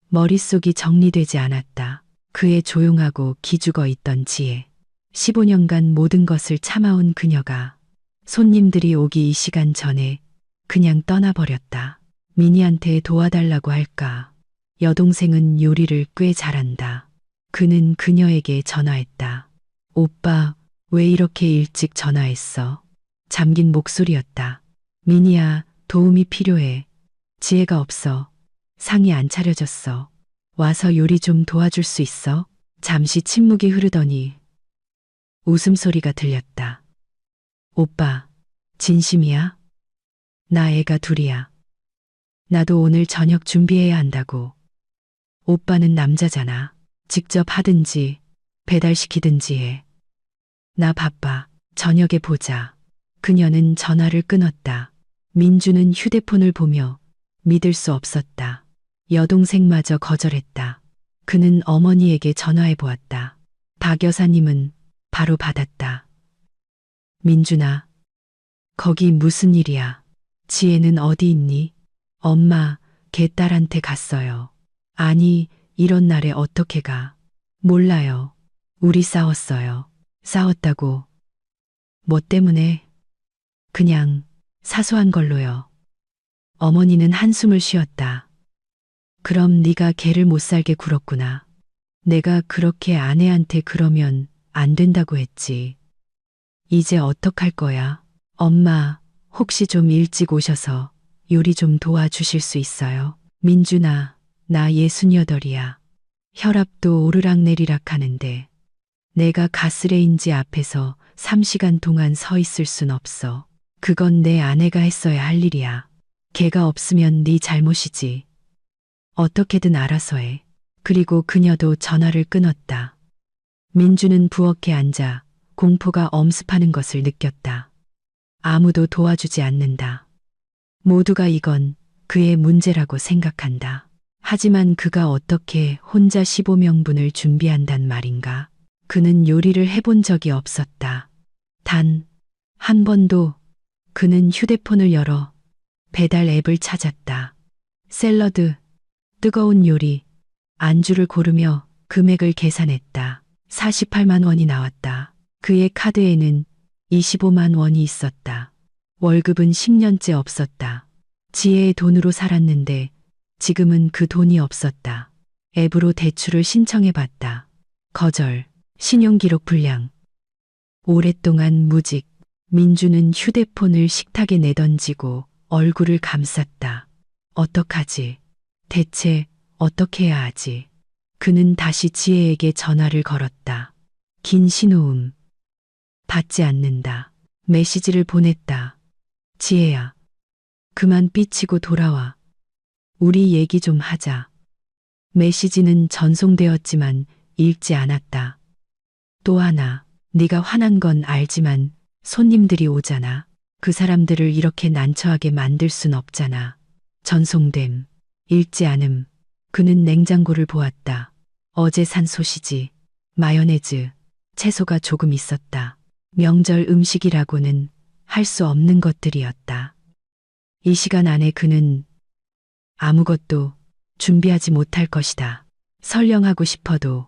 머릿속이 정리되지 않았다. 그의 조용하고 기죽어 있던 지혜. 15년간 모든 것을 참아온 그녀가 손님들이 오기 이 시간 전에 그냥 떠나버렸다. 미니한테 도와달라고 할까? 여동생은 요리를 꽤 잘한다. 그는 그녀에게 전화했다. 오빠, 왜 이렇게 일찍 전화했어? 잠긴 목소리였다. 미니야, 도움이 필요해. 지혜가 없어. 상이 안 차려졌어. 와서 요리 좀 도와줄 수 있어? 잠시 침묵이 흐르더니 웃음소리가 들렸다. 오빠, 진심이야? 나 애가 둘이야. 나도 오늘 저녁 준비해야 한다고. 오빠는 남자잖아. 직접 하든지 배달시키든지 해. 나 바빠. 저녁에 보자. 그녀는 전화를 끊었다. 민주는 휴대폰을 보며 믿을 수 없었다. 여동생마저 거절했다. 그는 어머니에게 전화해 보았다. 박 여사님은 바로 받았다. 민준아, 거기 무슨 일이야? 지혜는 어디 있니? 엄마, 걔 딸한테 갔어요. 아니, 이런 날에 어떻게 가? 몰라요. 우리 싸웠어요. 싸웠다고. 뭐 때문에? 그냥 사소한 걸로요. 어머니는 한숨을 쉬었다. 그럼 네가 개를 못 살게 굴었구나. 내가 그렇게 아내한테 그러면 안 된다고 했지. 이제 어떡할 거야? 엄마, 혹시 좀 일찍 오셔서 요리 좀 도와주실 수 있어요? 민준아, 나 68이야. 혈압도 오르락내리락 하는데 내가 가스레인지 앞에서 3시간 동안 서 있을 순 없어. 그건 내 아내가 했어야 할 일이야. 걔가 없으면 네 잘못이지. 어떻게든 알아서 해. 그리고 그녀도 전화를 끊었다. 민주는 부엌에 앉아 공포가 엄습하는 것을 느꼈다. 아무도 도와주지 않는다. 모두가 이건 그의 문제라고 생각한다. 하지만 그가 어떻게 혼자 15명분을 준비한단 말인가? 그는 요리를 해본 적이 없었다. 단 한 번도. 그는 휴대폰을 열어 배달 앱을 찾았다. 샐러드, 뜨거운 요리, 안주를 고르며 금액을 계산했다. 48만 원이 나왔다. 그의 카드에는 25만 원이 있었다. 월급은 10년째 없었다. 지혜의 돈으로 살았는데 지금은 그 돈이 없었다. 앱으로 대출을 신청해봤다. 거절, 신용기록 불량. 오랫동안 무직. 민주는 휴대폰을 식탁에 내던지고 얼굴을 감쌌다. 어떡하지? 대체 어떻게 해야 하지? 그는 다시 지혜에게 전화를 걸었다. 긴 신호음. 받지 않는다. 메시지를 보냈다. 지혜야, 그만 삐치고 돌아와. 우리 얘기 좀 하자. 메시지는 전송되었지만 읽지 않았다. 또 하나, 네가 화난 건 알지만 손님들이 오잖아. 그 사람들을 이렇게 난처하게 만들 순 없잖아. 전송됨. 읽지 않음. 그는 냉장고를 보았다. 어제 산 소시지, 마요네즈, 채소가 조금 있었다. 명절 음식이라고는 할 수 없는 것들이었다. 이 시간 안에 그는 아무것도 준비하지 못할 것이다. 설령하고 싶어도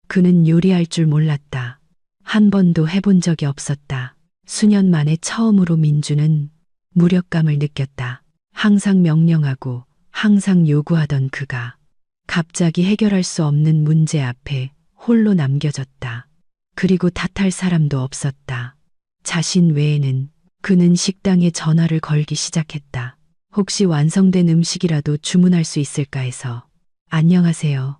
그는 요리할 줄 몰랐다. 한 번도 해본 적이 없었다. 수년 만에 처음으로 민주는 무력감을 느꼈다. 항상 명령하고 항상 요구하던 그가 갑자기 해결할 수 없는 문제 앞에 홀로 남겨졌다. 그리고 탓할 사람도 없었다. 자신 외에는. 그는 식당에 전화를 걸기 시작했다. 혹시 완성된 음식이라도 주문할 수 있을까 해서. 안녕하세요.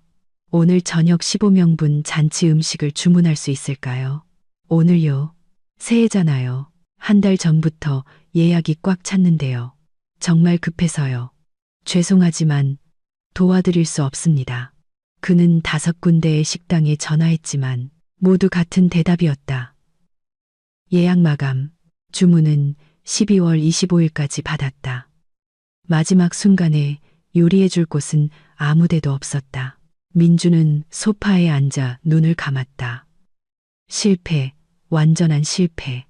오늘 저녁 15명분 잔치 음식을 주문할 수 있을까요? 오늘요. 새해잖아요. 한 달 전부터 예약이 꽉 찼는데요. 정말 급해서요. 죄송하지만 도와드릴 수 없습니다. 그는 5군데의 식당에 전화했지만 모두 같은 대답이었다. 예약 마감. 주문은 12월 25일까지 받았다. 마지막 순간에 요리해줄 곳은 아무데도 없었다. 민주는 소파에 앉아 눈을 감았다. 실패, 완전한 실패.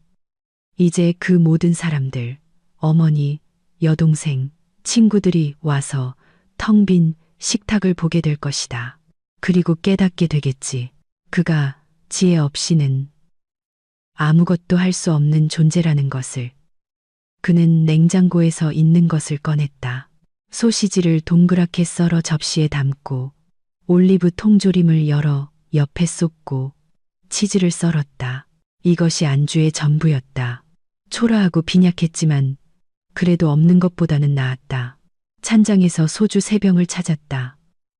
이제 그 모든 사람들, 어머니, 여동생, 친구들이 와서 텅 빈 식탁을 보게 될 것이다. 그리고 깨닫게 되겠지. 그가 지혜 없이는 아무것도 할 수 없는 존재라는 것을. 그는 냉장고에서 있는 것을 꺼냈다. 소시지를 동그랗게 썰어 접시에 담고 올리브 통조림을 열어 옆에 쏟고 치즈를 썰었다. 이것이 안주의 전부였다. 초라하고 빈약했지만 그래도 없는 것보다는 나았다. 찬장에서 소주 3병을 찾았다.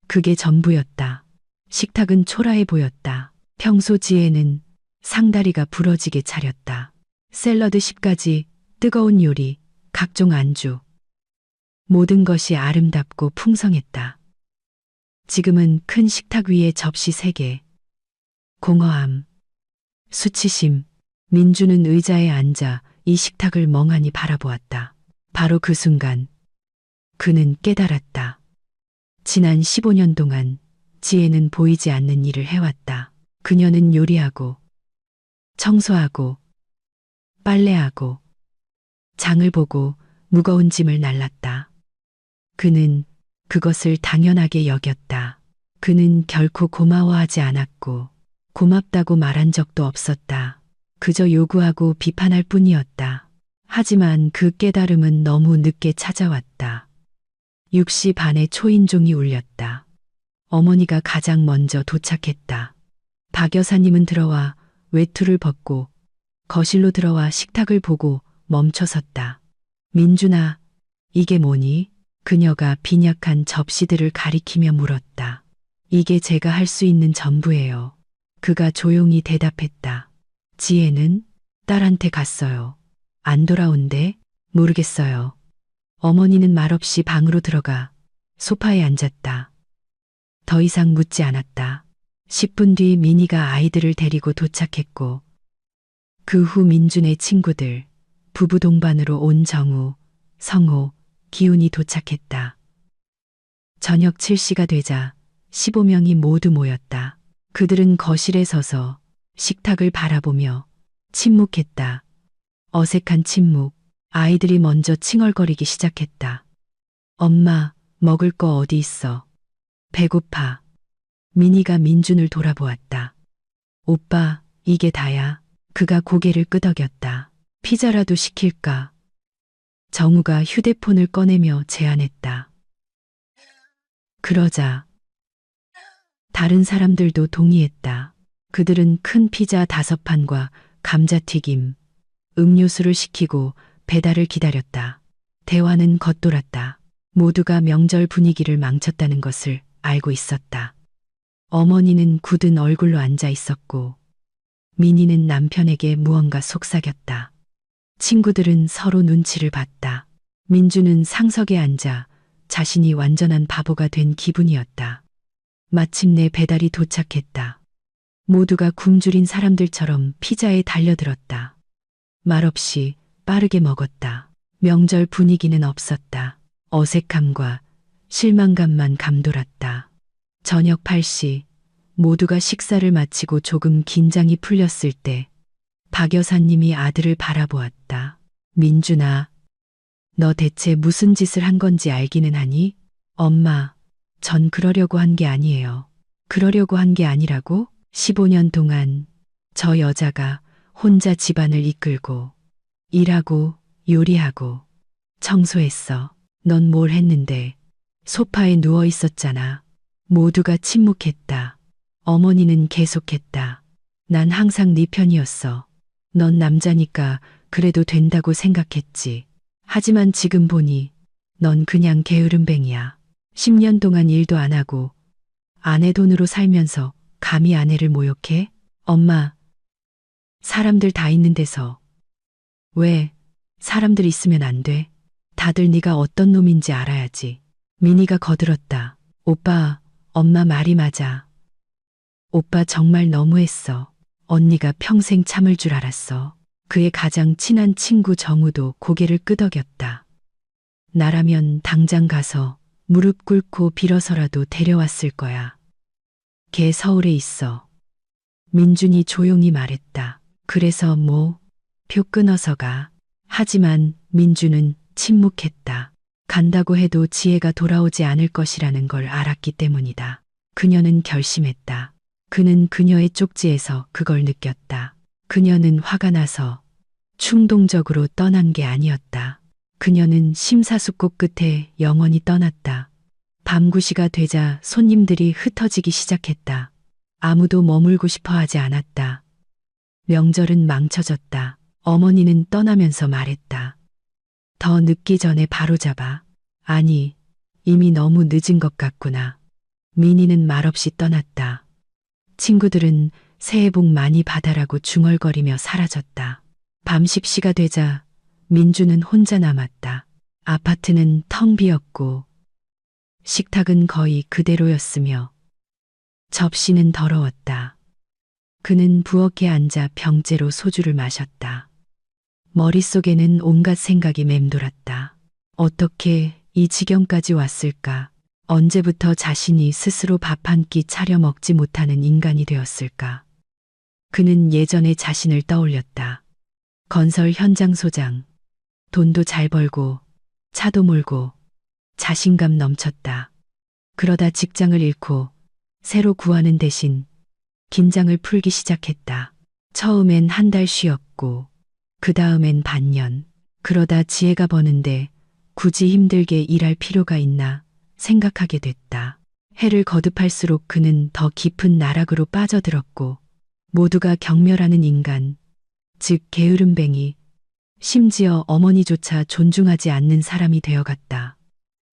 그게 전부였다. 식탁은 초라해 보였다. 평소 지혜는 상다리가 부러지게 차렸다. 샐러드 10가지, 뜨거운 요리, 각종 안주. 모든 것이 아름답고 풍성했다. 지금은 큰 식탁 위에 접시 3개. 공허함, 수치심. 민주는 의자에 앉아 이 식탁을 멍하니 바라보았다. 바로 그 순간 그는 깨달았다. 지난 15년 동안 지혜는 보이지 않는 일을 해왔다. 그녀는 요리하고 청소하고 빨래하고 장을 보고 무거운 짐을 날랐다. 그는 그것을 당연하게 여겼다. 그는 결코 고마워하지 않았고 고맙다고 말한 적도 없었다. 그저 요구하고 비판할 뿐이었다. 하지만 그 깨달음은 너무 늦게 찾아왔다. 6시 반에 초인종이 울렸다. 어머니가 가장 먼저 도착했다. 박 여사님은 들어와 외투를 벗고 거실로 들어와 식탁을 보고 멈춰섰다. 민준아, 이게 뭐니? 그녀가 빈약한 접시들을 가리키며 물었다. 이게 제가 할 수 있는 전부예요. 그가 조용히 대답했다. 지혜는 딸한테 갔어요. 안 돌아온대? 모르겠어요. 어머니는 말없이 방으로 들어가 소파에 앉았다. 더 이상 묻지 않았다. 10분 뒤 민희가 아이들을 데리고 도착했고 그 후 민준의 친구들, 부부 동반으로 온 정우, 성호, 기훈이 도착했다. 저녁 7시가 되자 15명이 모두 모였다. 그들은 거실에 서서 식탁을 바라보며 침묵했다. 어색한 침묵. 아이들이 먼저 칭얼거리기 시작했다. 엄마, 먹을 거 어디 있어? 배고파. 민희가 민준을 돌아보았다. 오빠, 이게 다야. 그가 고개를 끄덕였다. 피자라도 시킬까? 정우가 휴대폰을 꺼내며 제안했다. 그러자 다른 사람들도 동의했다. 그들은 큰 피자 5판과 감자튀김, 음료수를 시키고 배달을 기다렸다. 대화는 겉돌았다. 모두가 명절 분위기를 망쳤다는 것을 알고 있었다. 어머니는 굳은 얼굴로 앉아 있었고 민희는 남편에게 무언가 속삭였다. 친구들은 서로 눈치를 봤다. 민주는 상석에 앉아 자신이 완전한 바보가 된 기분이었다. 마침내 배달이 도착했다. 모두가 굶주린 사람들처럼 피자에 달려들었다. 말없이 빠르게 먹었다. 명절 분위기는 없었다. 어색함과 실망감만 감돌았다. 저녁 8시 모두가 식사를 마치고 조금 긴장이 풀렸을 때 박 여사님이 아들을 바라보았다. 민준아, 너 대체 무슨 짓을 한 건지 알기는 하니? 엄마, 전 그러려고 한 게 아니에요. 그러려고 한 게 아니라고? 15년 동안 저 여자가 혼자 집안을 이끌고 일하고 요리하고 청소했어. 넌 뭘 했는데? 소파에 누워 있었잖아. 모두가 침묵했다. 어머니는 계속했다. 난 항상 네 편이었어. 넌 남자니까 그래도 된다고 생각했지. 하지만 지금 보니 넌 그냥 게으름뱅이야. 10년 동안 일도 안 하고 아내 돈으로 살면서 감히 아내를 모욕해? 엄마, 사람들 다 있는 데서 왜 사람들 있으면 안 돼? 다들 네가 어떤 놈인지 알아야지. 민희가 거들었다. 오빠, 엄마 말이 맞아. 오빠 정말 너무했어. 언니가 평생 참을 줄 알았어. 그의 가장 친한 친구 정우도 고개를 끄덕였다. 나라면 당장 가서 무릎 꿇고 빌어서라도 데려왔을 거야. 걔 서울에 있어. 민준이 조용히 말했다. 그래서 뭐? 표 끊어서 가. 하지만 민준은 침묵했다. 간다고 해도 지혜가 돌아오지 않을 것이라는 걸 알았기 때문이다. 그녀는 결심했다. 그는 그녀의 쪽지에서 그걸 느꼈다. 그녀는 화가 나서 충동적으로 떠난 게 아니었다. 그녀는 심사숙고 끝에 영원히 떠났다. 밤 9시가 되자 손님들이 흩어지기 시작했다. 아무도 머물고 싶어 하지 않았다. 명절은 망쳐졌다. 어머니는 떠나면서 말했다. 더 늦기 전에 바로잡아. 아니, 이미 너무 늦은 것 같구나. 민희는 말없이 떠났다. 친구들은 새해 복 많이 받아라고 중얼거리며 사라졌다. 밤 10시가 되자 민주는 혼자 남았다. 아파트는 텅 비었고 식탁은 거의 그대로였으며 접시는 더러웠다. 그는 부엌에 앉아 병째로 소주를 마셨다. 머릿속에는 온갖 생각이 맴돌았다. 어떻게 이 지경까지 왔을까? 언제부터 자신이 스스로 밥 한 끼 차려 먹지 못하는 인간이 되었을까? 그는 예전의 자신을 떠올렸다. 건설 현장 소장. 돈도 잘 벌고 차도 몰고 자신감 넘쳤다. 그러다 직장을 잃고 새로 구하는 대신 긴장을 풀기 시작했다. 처음엔 한 달 쉬었고 그 다음엔 반년. 그러다 지혜가 버는데 굳이 힘들게 일할 필요가 있나 생각하게 됐다. 해를 거듭할수록 그는 더 깊은 나락으로 빠져들었고 모두가 경멸하는 인간, 즉 게으름뱅이, 심지어 어머니조차 존중하지 않는 사람이 되어갔다.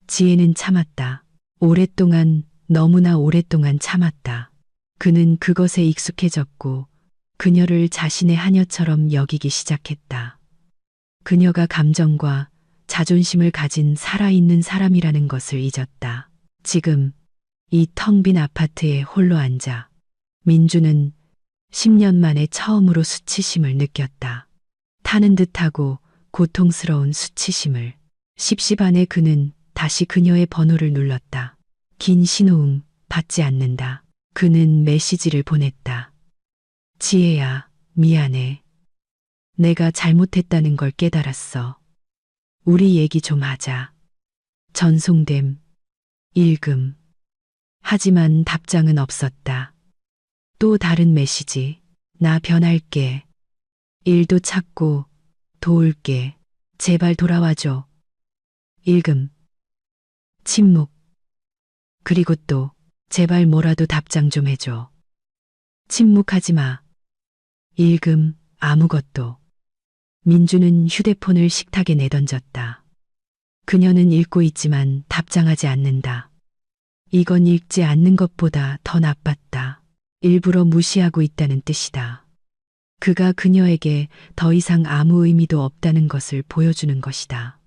지혜는 참았다. 오랫동안, 너무나 오랫동안 참았다. 그는 그것에 익숙해졌고 그녀를 자신의 하녀처럼 여기기 시작했다. 그녀가 감정과 자존심을 가진 살아있는 사람이라는 것을 잊었다. 지금 이 텅 빈 아파트에 홀로 앉아 민주는 10년 만에 처음으로 수치심을 느꼈다. 타는 듯하고 고통스러운 수치심을. 십시반에 그는 다시 그녀의 번호를 눌렀다. 긴 신호음 받지 않는다. 그는 메시지를 보냈다. 지혜야, 미안해. 내가 잘못했다는 걸 깨달았어. 우리 얘기 좀 하자. 전송됨. 읽음. 하지만 답장은 없었다. 또 다른 메시지. 나 변할게. 일도 찾고 도울게. 제발 돌아와줘. 읽음. 침묵. 그리고 또 제발 뭐라도 답장 좀 해줘. 침묵하지 마. 읽음. 아무것도. 민주는 휴대폰을 식탁에 내던졌다. 그녀는 읽고 있지만 답장하지 않는다. 이건 읽지 않는 것보다 더 나빴다. 일부러 무시하고 있다는 뜻이다. 그가 그녀에게 더 이상 아무 의미도 없다는 것을 보여주는 것이다.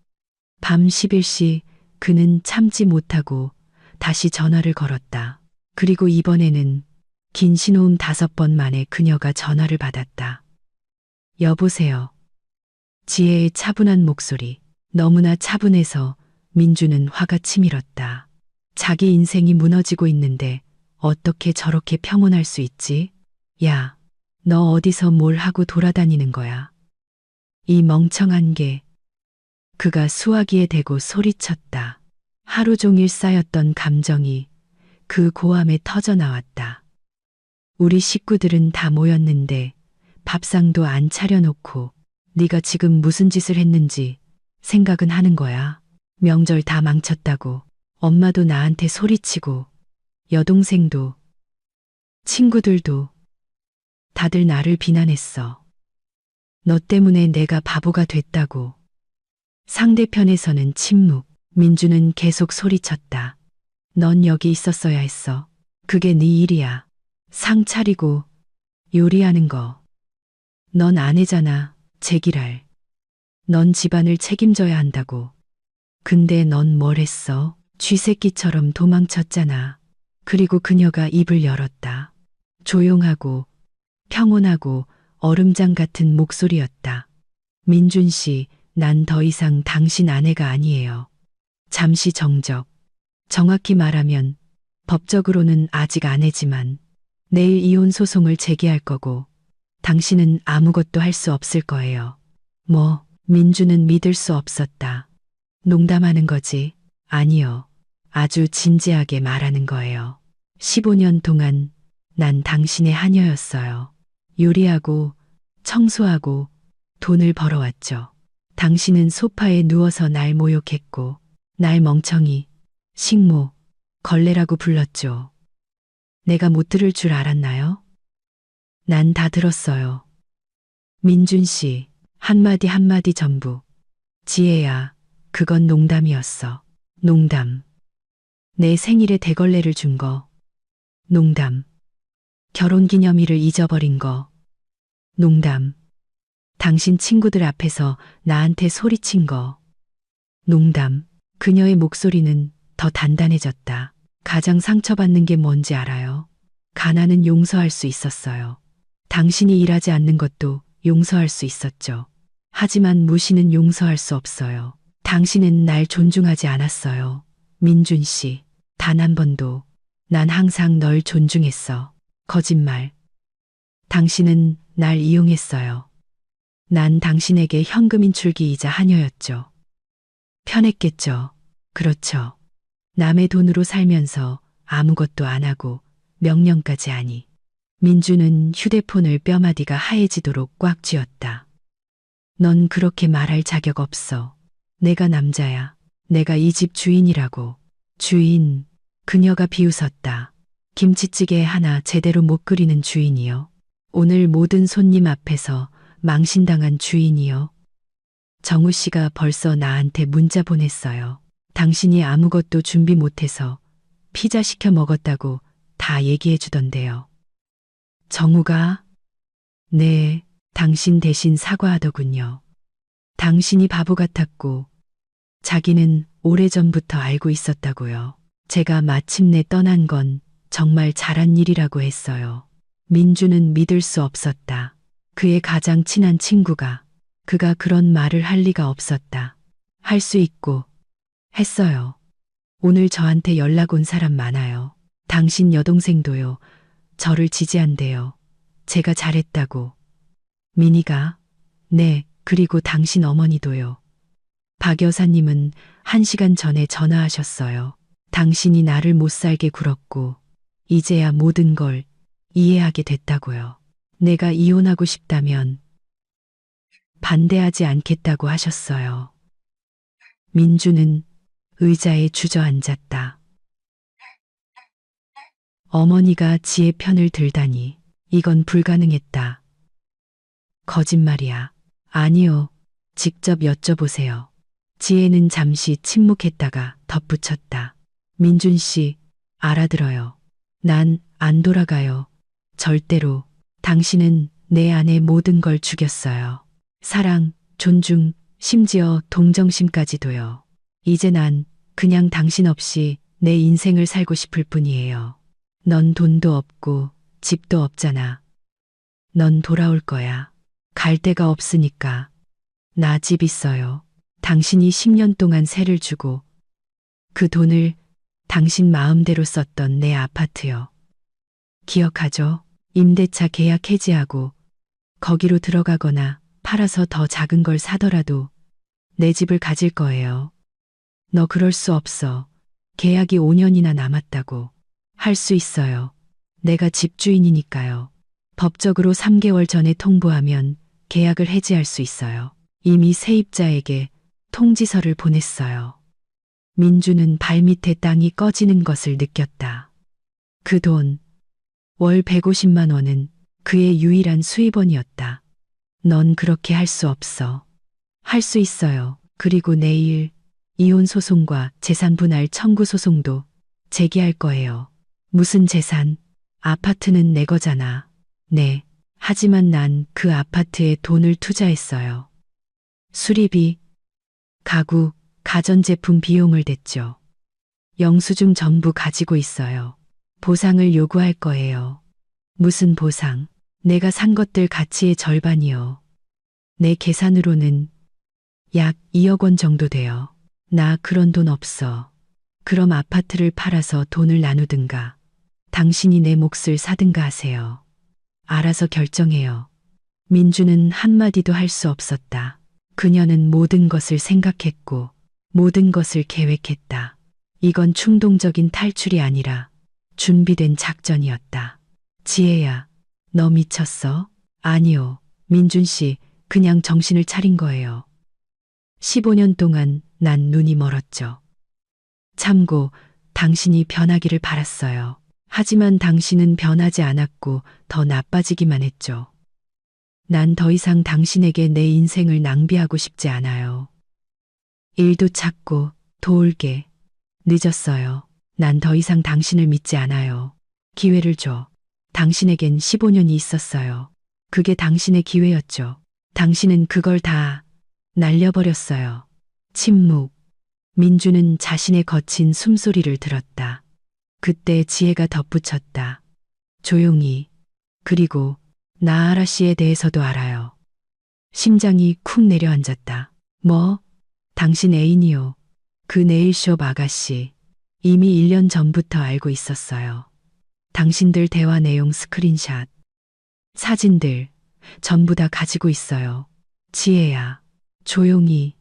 밤 11시 그는 참지 못하고 다시 전화를 걸었다. 그리고 이번에는 긴 신호음 5번 만에 그녀가 전화를 받았다. 여보세요. 지혜의 차분한 목소리. 너무나 차분해서 민주는 화가 치밀었다. 자기 인생이 무너지고 있는데 어떻게 저렇게 평온할 수 있지? 야, 너 어디서 뭘 하고 돌아다니는 거야? 이 멍청한 개. 그가 수화기에 대고 소리쳤다. 하루 종일 쌓였던 감정이 그 고함에 터져 나왔다. 우리 식구들은 다 모였는데 밥상도 안 차려놓고 네가 지금 무슨 짓을 했는지 생각은 하는 거야. 명절 다 망쳤다고. 엄마도 나한테 소리치고 여동생도 친구들도 다들 나를 비난했어. 너 때문에 내가 바보가 됐다고. 상대편에서는 침묵. 민주는 계속 소리쳤다. 넌 여기 있었어야 했어. 그게 네 일이야. 상 차리고 요리하는 거. 넌 아내잖아. 제기랄. 넌 집안을 책임져야 한다고. 근데 넌 뭘 했어? 쥐새끼처럼 도망쳤잖아. 그리고 그녀가 입을 열었다. 조용하고 평온하고 얼음장 같은 목소리였다. 민준 씨, 난 더 이상 당신 아내가 아니에요. 잠시 정적. 정확히 말하면 법적으로는 아직 아내지만 내일 이혼 소송을 제기할 거고 당신은 아무것도 할 수 없을 거예요. 뭐, 민주는 믿을 수 없었다. 농담하는 거지? 아니요. 아주 진지하게 말하는 거예요. 15년 동안 난 당신의 하녀였어요. 요리하고 청소하고 돈을 벌어왔죠. 당신은 소파에 누워서 날 모욕했고 날 멍청이, 식모, 걸레라고 불렀죠. 내가 못 들을 줄 알았나요? 난 다 들었어요. 민준 씨, 한마디 한마디 전부. 지혜야, 그건 농담이었어. 농담. 내 생일에 대걸레를 준 거. 농담. 결혼기념일을 잊어버린 거. 농담. 당신 친구들 앞에서 나한테 소리친 거. 농담. 그녀의 목소리는 더 단단해졌다. 가장 상처받는 게 뭔지 알아요? 가난은 용서할 수 있었어요. 당신이 일하지 않는 것도 용서할 수 있었죠. 하지만 무시는 용서할 수 없어요. 당신은 날 존중하지 않았어요. 민준 씨, 단 한 번도. 난 항상 널 존중했어. 거짓말. 당신은 날 이용했어요. 난 당신에게 현금 인출기이자 하녀였죠. 편했겠죠. 그렇죠. 남의 돈으로 살면서 아무것도 안 하고 명령까지 하니. 민주는 휴대폰을 뼈마디가 하얘지도록 꽉 쥐었다. 넌 그렇게 말할 자격 없어. 내가 남자야. 내가 이 집 주인이라고. 주인. 그녀가 비웃었다. 김치찌개 하나 제대로 못 끓이는 주인이요. 오늘 모든 손님 앞에서 망신당한 주인이요. 정우 씨가 벌써 나한테 문자 보냈어요. 당신이 아무것도 준비 못해서 피자 시켜 먹었다고 다 얘기해 주던데요. 정우가? 네, 당신 대신 사과하더군요. 당신이 바보 같았고, 자기는 오래전부터 알고 있었다고요. 제가 마침내 떠난 건 정말 잘한 일이라고 했어요. 민주는 믿을 수 없었다. 그의 가장 친한 친구가 그가 그런 말을 할 리가 없었다. 할 수 있고 했어요. 오늘 저한테 연락 온 사람 많아요. 당신 여동생도요. 저를 지지한대요. 제가 잘했다고. 민희가? 네, 그리고 당신 어머니도요. 박 여사님은 1시간 전에 전화하셨어요. 당신이 나를 못 살게 굴었고 이제야 모든 걸 이해하게 됐다고요. 내가 이혼하고 싶다면 반대하지 않겠다고 하셨어요. 민주는 의자에 주저앉았다. 어머니가 지혜 편을 들다니 이건 불가능했다. 거짓말이야. 아니요. 직접 여쭤보세요. 지혜는 잠시 침묵했다가 덧붙였다. 민준 씨, 알아들어요. 난 안 돌아가요. 절대로. 당신은 내 안의 모든 걸 죽였어요. 사랑, 존중, 심지어 동정심까지도요. 이제 난 그냥 당신 없이 내 인생을 살고 싶을 뿐이에요. 넌 돈도 없고 집도 없잖아. 넌 돌아올 거야. 갈 데가 없으니까. 나 집 있어요. 당신이 10년 동안 세를 주고 그 돈을 당신 마음대로 썼던 내 아파트요. 기억하죠? 임대차 계약 해지하고 거기로 들어가거나 팔아서 더 작은 걸 사더라도 내 집을 가질 거예요. 너 그럴 수 없어. 계약이 5년이나 남았다고. 할 수 있어요. 내가 집주인이니까요. 법적으로 3개월 전에 통보하면 계약을 해지할 수 있어요. 이미 세입자에게 통지서를 보냈어요. 민주는 발밑에 땅이 꺼지는 것을 느꼈다. 그 돈, 월 150만 원은 그의 유일한 수입원이었다. 넌 그렇게 할 수 없어. 할 수 있어요. 그리고 내일 이혼 소송과 재산 분할 청구 소송도 제기할 거예요. 무슨 재산? 아파트는 내 거잖아. 네. 하지만 난 그 아파트에 돈을 투자했어요. 수리비, 가구, 가전제품 비용을 댔죠. 영수증 전부 가지고 있어요. 보상을 요구할 거예요. 무슨 보상? 내가 산 것들 가치의 절반이요. 내 계산으로는 약 2억 원 정도 돼요. 나 그런 돈 없어. 그럼 아파트를 팔아서 돈을 나누든가 당신이 내 몫을 사든가 하세요. 알아서 결정해요. 민주는 한마디도 할 수 없었다. 그녀는 모든 것을 생각했고 모든 것을 계획했다. 이건 충동적인 탈출이 아니라 준비된 작전이었다. 지혜야, 너 미쳤어? 아니요. 민준 씨, 그냥 정신을 차린 거예요. 15년 동안 난 눈이 멀었죠. 참고 당신이 변하기를 바랐어요. 하지만 당신은 변하지 않았고 더 나빠지기만 했죠. 난 더 이상 당신에게 내 인생을 낭비하고 싶지 않아요. 일도 찾고 도울게. 늦었어요. 난 더 이상 당신을 믿지 않아요. 기회를 줘. 당신에겐 15년이 있었어요. 그게 당신의 기회였죠. 당신은 그걸 다 날려버렸어요. 침묵. 민주는 자신의 거친 숨소리를 들었다. 그때 지혜가 덧붙였다. 조용히. 그리고 나아라 씨에 대해서도 알아요. 심장이 쿵 내려앉았다. 뭐? 당신 애인이요. 그 네일숍 아가씨. 이미 1년 전부터 알고 있었어요. 당신들 대화 내용 스크린샷. 사진들. 전부 다 가지고 있어요. 지혜야. 조용히.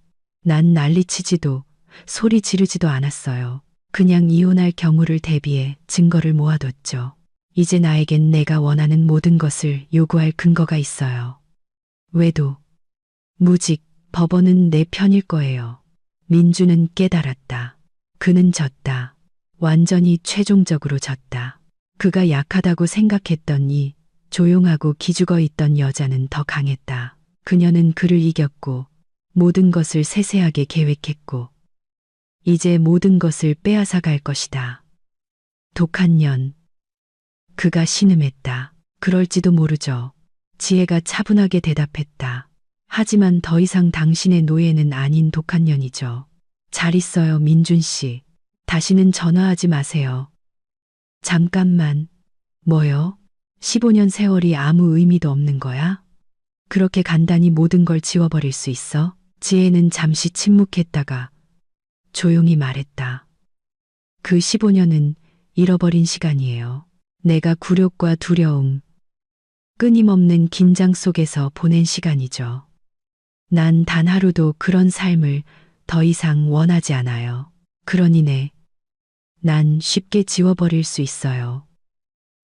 난 난리치지도 소리 지르지도 않았어요. 그냥 이혼할 경우를 대비해 증거를 모아뒀죠. 이제 나에겐 내가 원하는 모든 것을 요구할 근거가 있어요. 외도, 무직, 법원은 내 편일 거예요. 민주는 깨달았다. 그는 졌다. 완전히 최종적으로 졌다. 그가 약하다고 생각했던 이 조용하고 기죽어 있던 여자는 더 강했다. 그녀는 그를 이겼고 모든 것을 세세하게 계획했고 이제 모든 것을 빼앗아 갈 것이다. 독한 년. 그가 신음했다. 그럴지도 모르죠. 지혜가 차분하게 대답했다. 하지만 더 이상 당신의 노예는 아닌 독한 년이죠. 잘 있어요, 민준 씨. 다시는 전화하지 마세요. 잠깐만. 뭐요? 15년 세월이 아무 의미도 없는 거야? 그렇게 간단히 모든 걸 지워버릴 수 있어? 지혜는 잠시 침묵했다가 조용히 말했다. 그 15년은 잃어버린 시간이에요. 내가 굴욕과 두려움, 끊임없는 긴장 속에서 보낸 시간이죠. 난 단 하루도 그런 삶을 더 이상 원하지 않아요. 그러니 난 쉽게 지워버릴 수 있어요.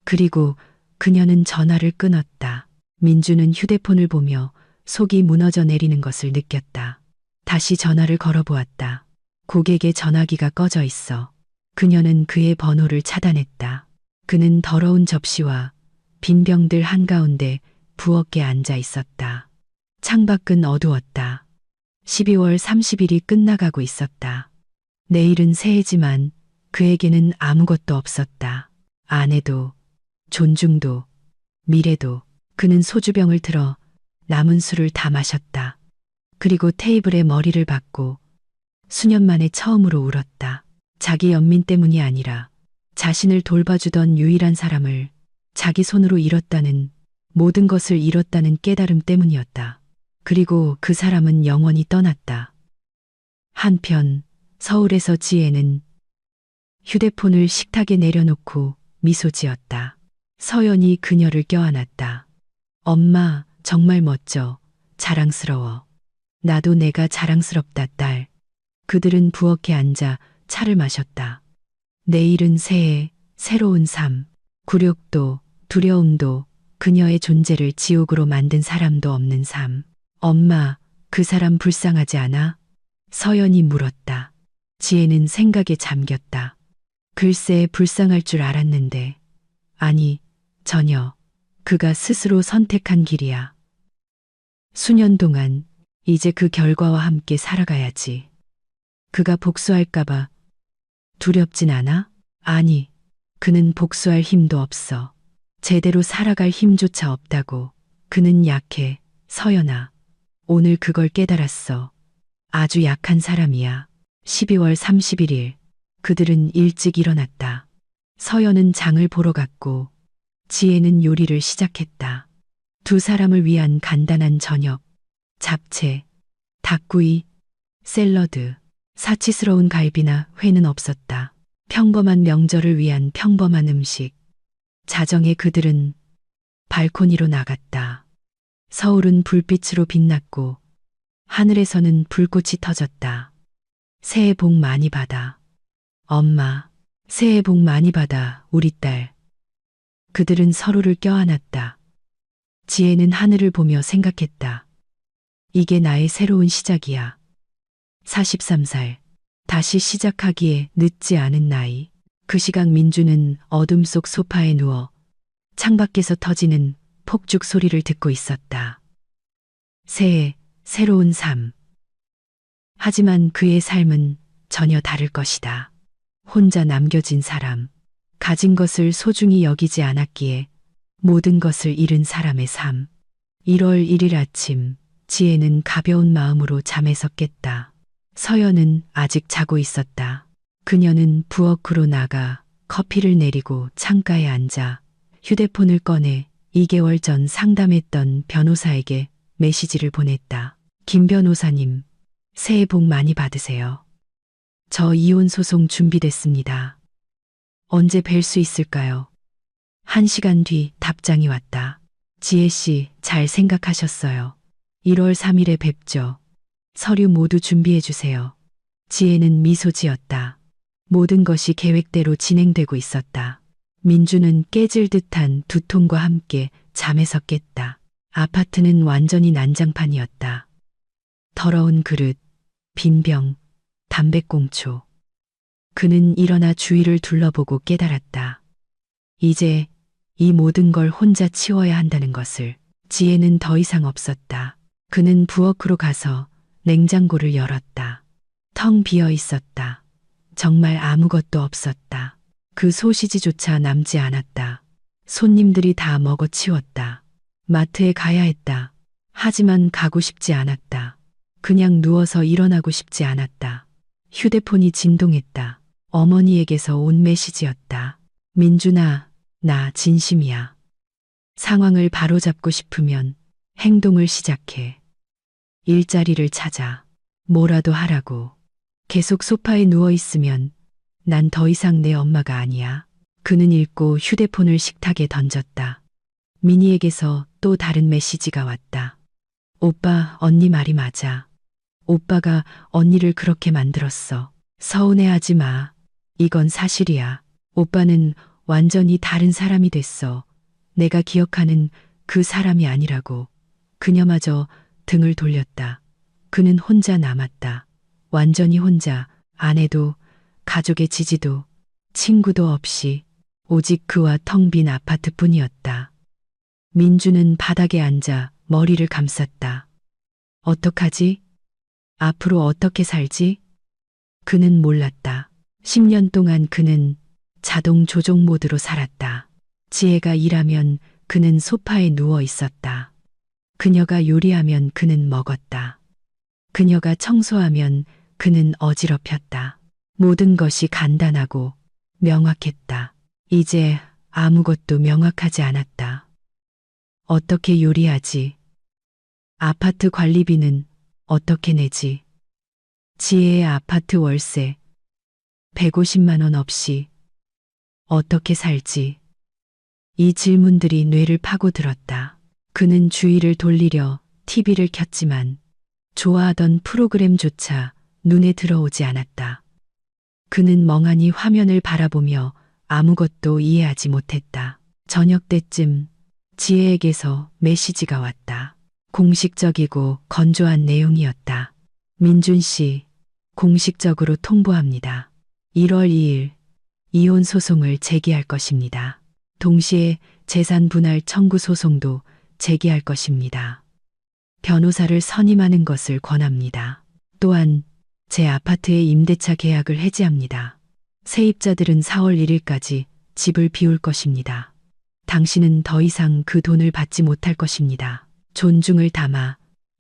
그리고 그녀는 전화를 끊었다. 민주는 휴대폰을 보며 속이 무너져 내리는 것을 느꼈다. 다시 전화를 걸어보았다. 고객의 전화기가 꺼져 있어. 그녀는 그의 번호를 차단했다. 그는 더러운 접시와 빈 병들 한가운데 부엌에 앉아 있었다. 창밖은 어두웠다. 12월 30일이 끝나가고 있었다. 내일은 새해지만 그에게는 아무것도 없었다. 아내도, 존중도, 미래도. 그는 소주병을 들어 남은 술을 다 마셨다. 그리고 테이블에 머리를 박고 수년 만에 처음으로 울었다. 자기 연민 때문이 아니라 자신을 돌봐주던 유일한 사람을 자기 손으로 잃었다는, 모든 것을 잃었다는 깨달음 때문이었다. 그리고 그 사람은 영원히 떠났다. 한편 서울에서 지혜는 휴대폰을 식탁에 내려놓고 미소 지었다. 서연이 그녀를 껴안았다. 엄마, 정말 멋져. 자랑스러워. 나도 내가 자랑스럽다, 딸. 그들은 부엌에 앉아 차를 마셨다. 내일은 새해, 새로운 삶. 굴욕도, 두려움도, 그녀의 존재를 지옥으로 만든 사람도 없는 삶. 엄마, 그 사람 불쌍하지 않아? 서연이 물었다. 지혜는 생각에 잠겼다. 글쎄, 불쌍할 줄 알았는데. 아니, 전혀. 그가 스스로 선택한 길이야. 수년 동안 이제 그 결과와 함께 살아가야지. 그가 복수할까봐 두렵진 않아? 아니, 그는 복수할 힘도 없어. 제대로 살아갈 힘조차 없다고. 그는 약해, 서연아. 오늘 그걸 깨달았어. 아주 약한 사람이야. 12월 31일. 그들은 일찍 일어났다. 서연은 장을 보러 갔고 지혜는 요리를 시작했다. 두 사람을 위한 간단한 저녁, 잡채, 닭구이, 샐러드, 사치스러운 갈비나 회는 없었다. 평범한 명절을 위한 평범한 음식. 자정에 그들은 발코니로 나갔다. 서울은 불빛으로 빛났고 하늘에서는 불꽃이 터졌다. 새해 복 많이 받아. 엄마, 새해 복 많이 받아, 우리 딸. 그들은 서로를 껴안았다. 지혜는 하늘을 보며 생각했다. 이게 나의 새로운 시작이야. 43살. 다시 시작하기에 늦지 않은 나이. 그 시각 민주는 어둠 속 소파에 누워 창밖에서 터지는 폭죽 소리를 듣고 있었다. 새해, 새로운 삶. 하지만 그의 삶은 전혀 다를 것이다. 혼자 남겨진 사람. 가진 것을 소중히 여기지 않았기에 모든 것을 잃은 사람의 삶. 1월 1일 아침, 지혜는 가벼운 마음으로 잠에서 깼다. 서연은 아직 자고 있었다. 그녀는 부엌으로 나가 커피를 내리고 창가에 앉아 휴대폰을 꺼내 2개월 전 상담했던 변호사에게 메시지를 보냈다. 김 변호사님, 새해 복 많이 받으세요. 저 이혼 소송 준비됐습니다. 언제 뵐 수 있을까요? 1시간 뒤 답장이 왔다. 지혜 씨, 잘 생각하셨어요. 1월 3일에 뵙죠. 서류 모두 준비해 주세요. 지혜는 미소 지었다. 모든 것이 계획대로 진행되고 있었다. 민주는 깨질 듯한 두통과 함께 잠에서 깼다. 아파트는 완전히 난장판이었다. 더러운 그릇, 빈 병, 담배꽁초. 그는 일어나 주위를 둘러보고 깨달았다. 이제 이 모든 걸 혼자 치워야 한다는 것을. 지혜는 더 이상 없었다. 그는 부엌으로 가서 냉장고를 열었다. 텅 비어 있었다. 정말 아무것도 없었다. 그 소시지조차 남지 않았다. 손님들이 다 먹어치웠다. 마트에 가야 했다. 하지만 가고 싶지 않았다. 그냥 누워서 일어나고 싶지 않았다. 휴대폰이 진동했다. 어머니에게서 온 메시지였다. 민준아, 나 진심이야. 상황을 바로잡고 싶으면 행동을 시작해. 일자리를 찾아. 뭐라도 하라고. 계속 소파에 누워 있으면 난 더 이상 내 엄마가 아니야. 그는 읽고 휴대폰을 식탁에 던졌다. 미니에게서 또 다른 메시지가 왔다. 오빠, 언니 말이 맞아. 오빠가 언니를 그렇게 만들었어. 서운해하지 마. 이건 사실이야. 오빠는 완전히 다른 사람이 됐어. 내가 기억하는 그 사람이 아니라고. 그녀마저 등을 돌렸다. 그는 혼자 남았다. 완전히 혼자. 아내도, 가족의 지지도, 친구도 없이 오직 그와 텅 빈 아파트뿐이었다. 민주는 바닥에 앉아 머리를 감쌌다. 어떡하지? 앞으로 어떻게 살지? 그는 몰랐다. 10년 동안 그는 자동 조종 모드로 살았다. 지혜가 일하면 그는 소파에 누워 있었다. 그녀가 요리하면 그는 먹었다. 그녀가 청소하면 그는 어지럽혔다. 모든 것이 간단하고 명확했다. 이제 아무것도 명확하지 않았다. 어떻게 요리하지? 아파트 관리비는 어떻게 내지? 지혜의 아파트 월세 150만 원 없이 어떻게 살지? 이 질문들이 뇌를 파고들었다. 그는 주위를 돌리려 TV를 켰지만 좋아하던 프로그램조차 눈에 들어오지 않았다. 그는 멍하니 화면을 바라보며 아무것도 이해하지 못했다. 저녁 때쯤 지혜에게서 메시지가 왔다. 공식적이고 건조한 내용이었다. 민준 씨, 공식적으로 통보합니다. 1월 2일 이혼 소송을 제기할 것입니다. 동시에 재산 분할 청구 소송도 제기할 것입니다. 변호사를 선임하는 것을 권합니다. 또한 제 아파트의 임대차 계약을 해지합니다. 세입자들은 4월 1일까지 집을 비울 것입니다. 당신은 더 이상 그 돈을 받지 못할 것입니다. 존중을 담아,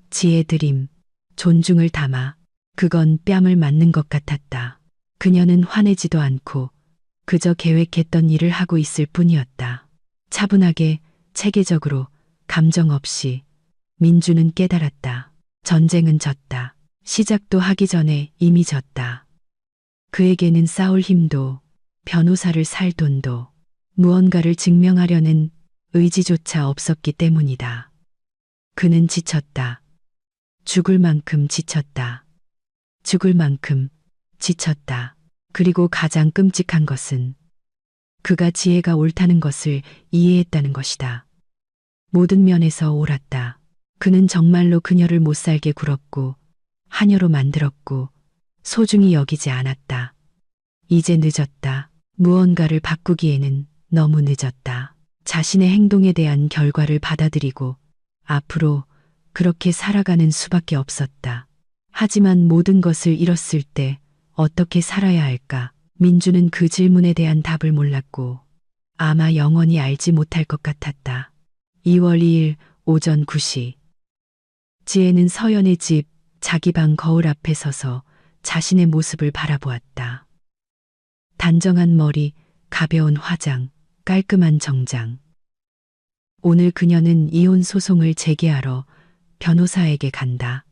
지혜 드림, 존중을 담아. 그건 뺨을 맞는 것 같았다. 그녀는 화내지도 않고 그저 계획했던 일을 하고 있을 뿐이었다. 차분하게, 체계적으로, 감정 없이. 민주는 깨달았다. 전쟁은 졌다. 시작도 하기 전에 이미 졌다. 그에게는 싸울 힘도, 변호사를 살 돈도, 무언가를 증명하려는 의지조차 없었기 때문이다. 그는 지쳤다. 죽을 만큼 지쳤다. 죽을 만큼 지쳤다. 그리고 가장 끔찍한 것은 그가 지혜가 옳다는 것을 이해했다는 것이다. 모든 면에서 옳았다. 그는 정말로 그녀를 못살게 굴었고 하녀로 만들었고 소중히 여기지 않았다. 이제 늦었다. 무언가를 바꾸기에는 너무 늦었다. 자신의 행동에 대한 결과를 받아들이고 앞으로 그렇게 살아가는 수밖에 없었다. 하지만 모든 것을 잃었을 때 어떻게 살아야 할까? 민주는 그 질문에 대한 답을 몰랐고 아마 영원히 알지 못할 것 같았다. 2월 2일 오전 9시. 지혜는 서연의 집 자기 방 거울 앞에 서서 자신의 모습을 바라보았다. 단정한 머리, 가벼운 화장, 깔끔한 정장. 오늘 그녀는 이혼 소송을 제기하러 변호사에게 간다.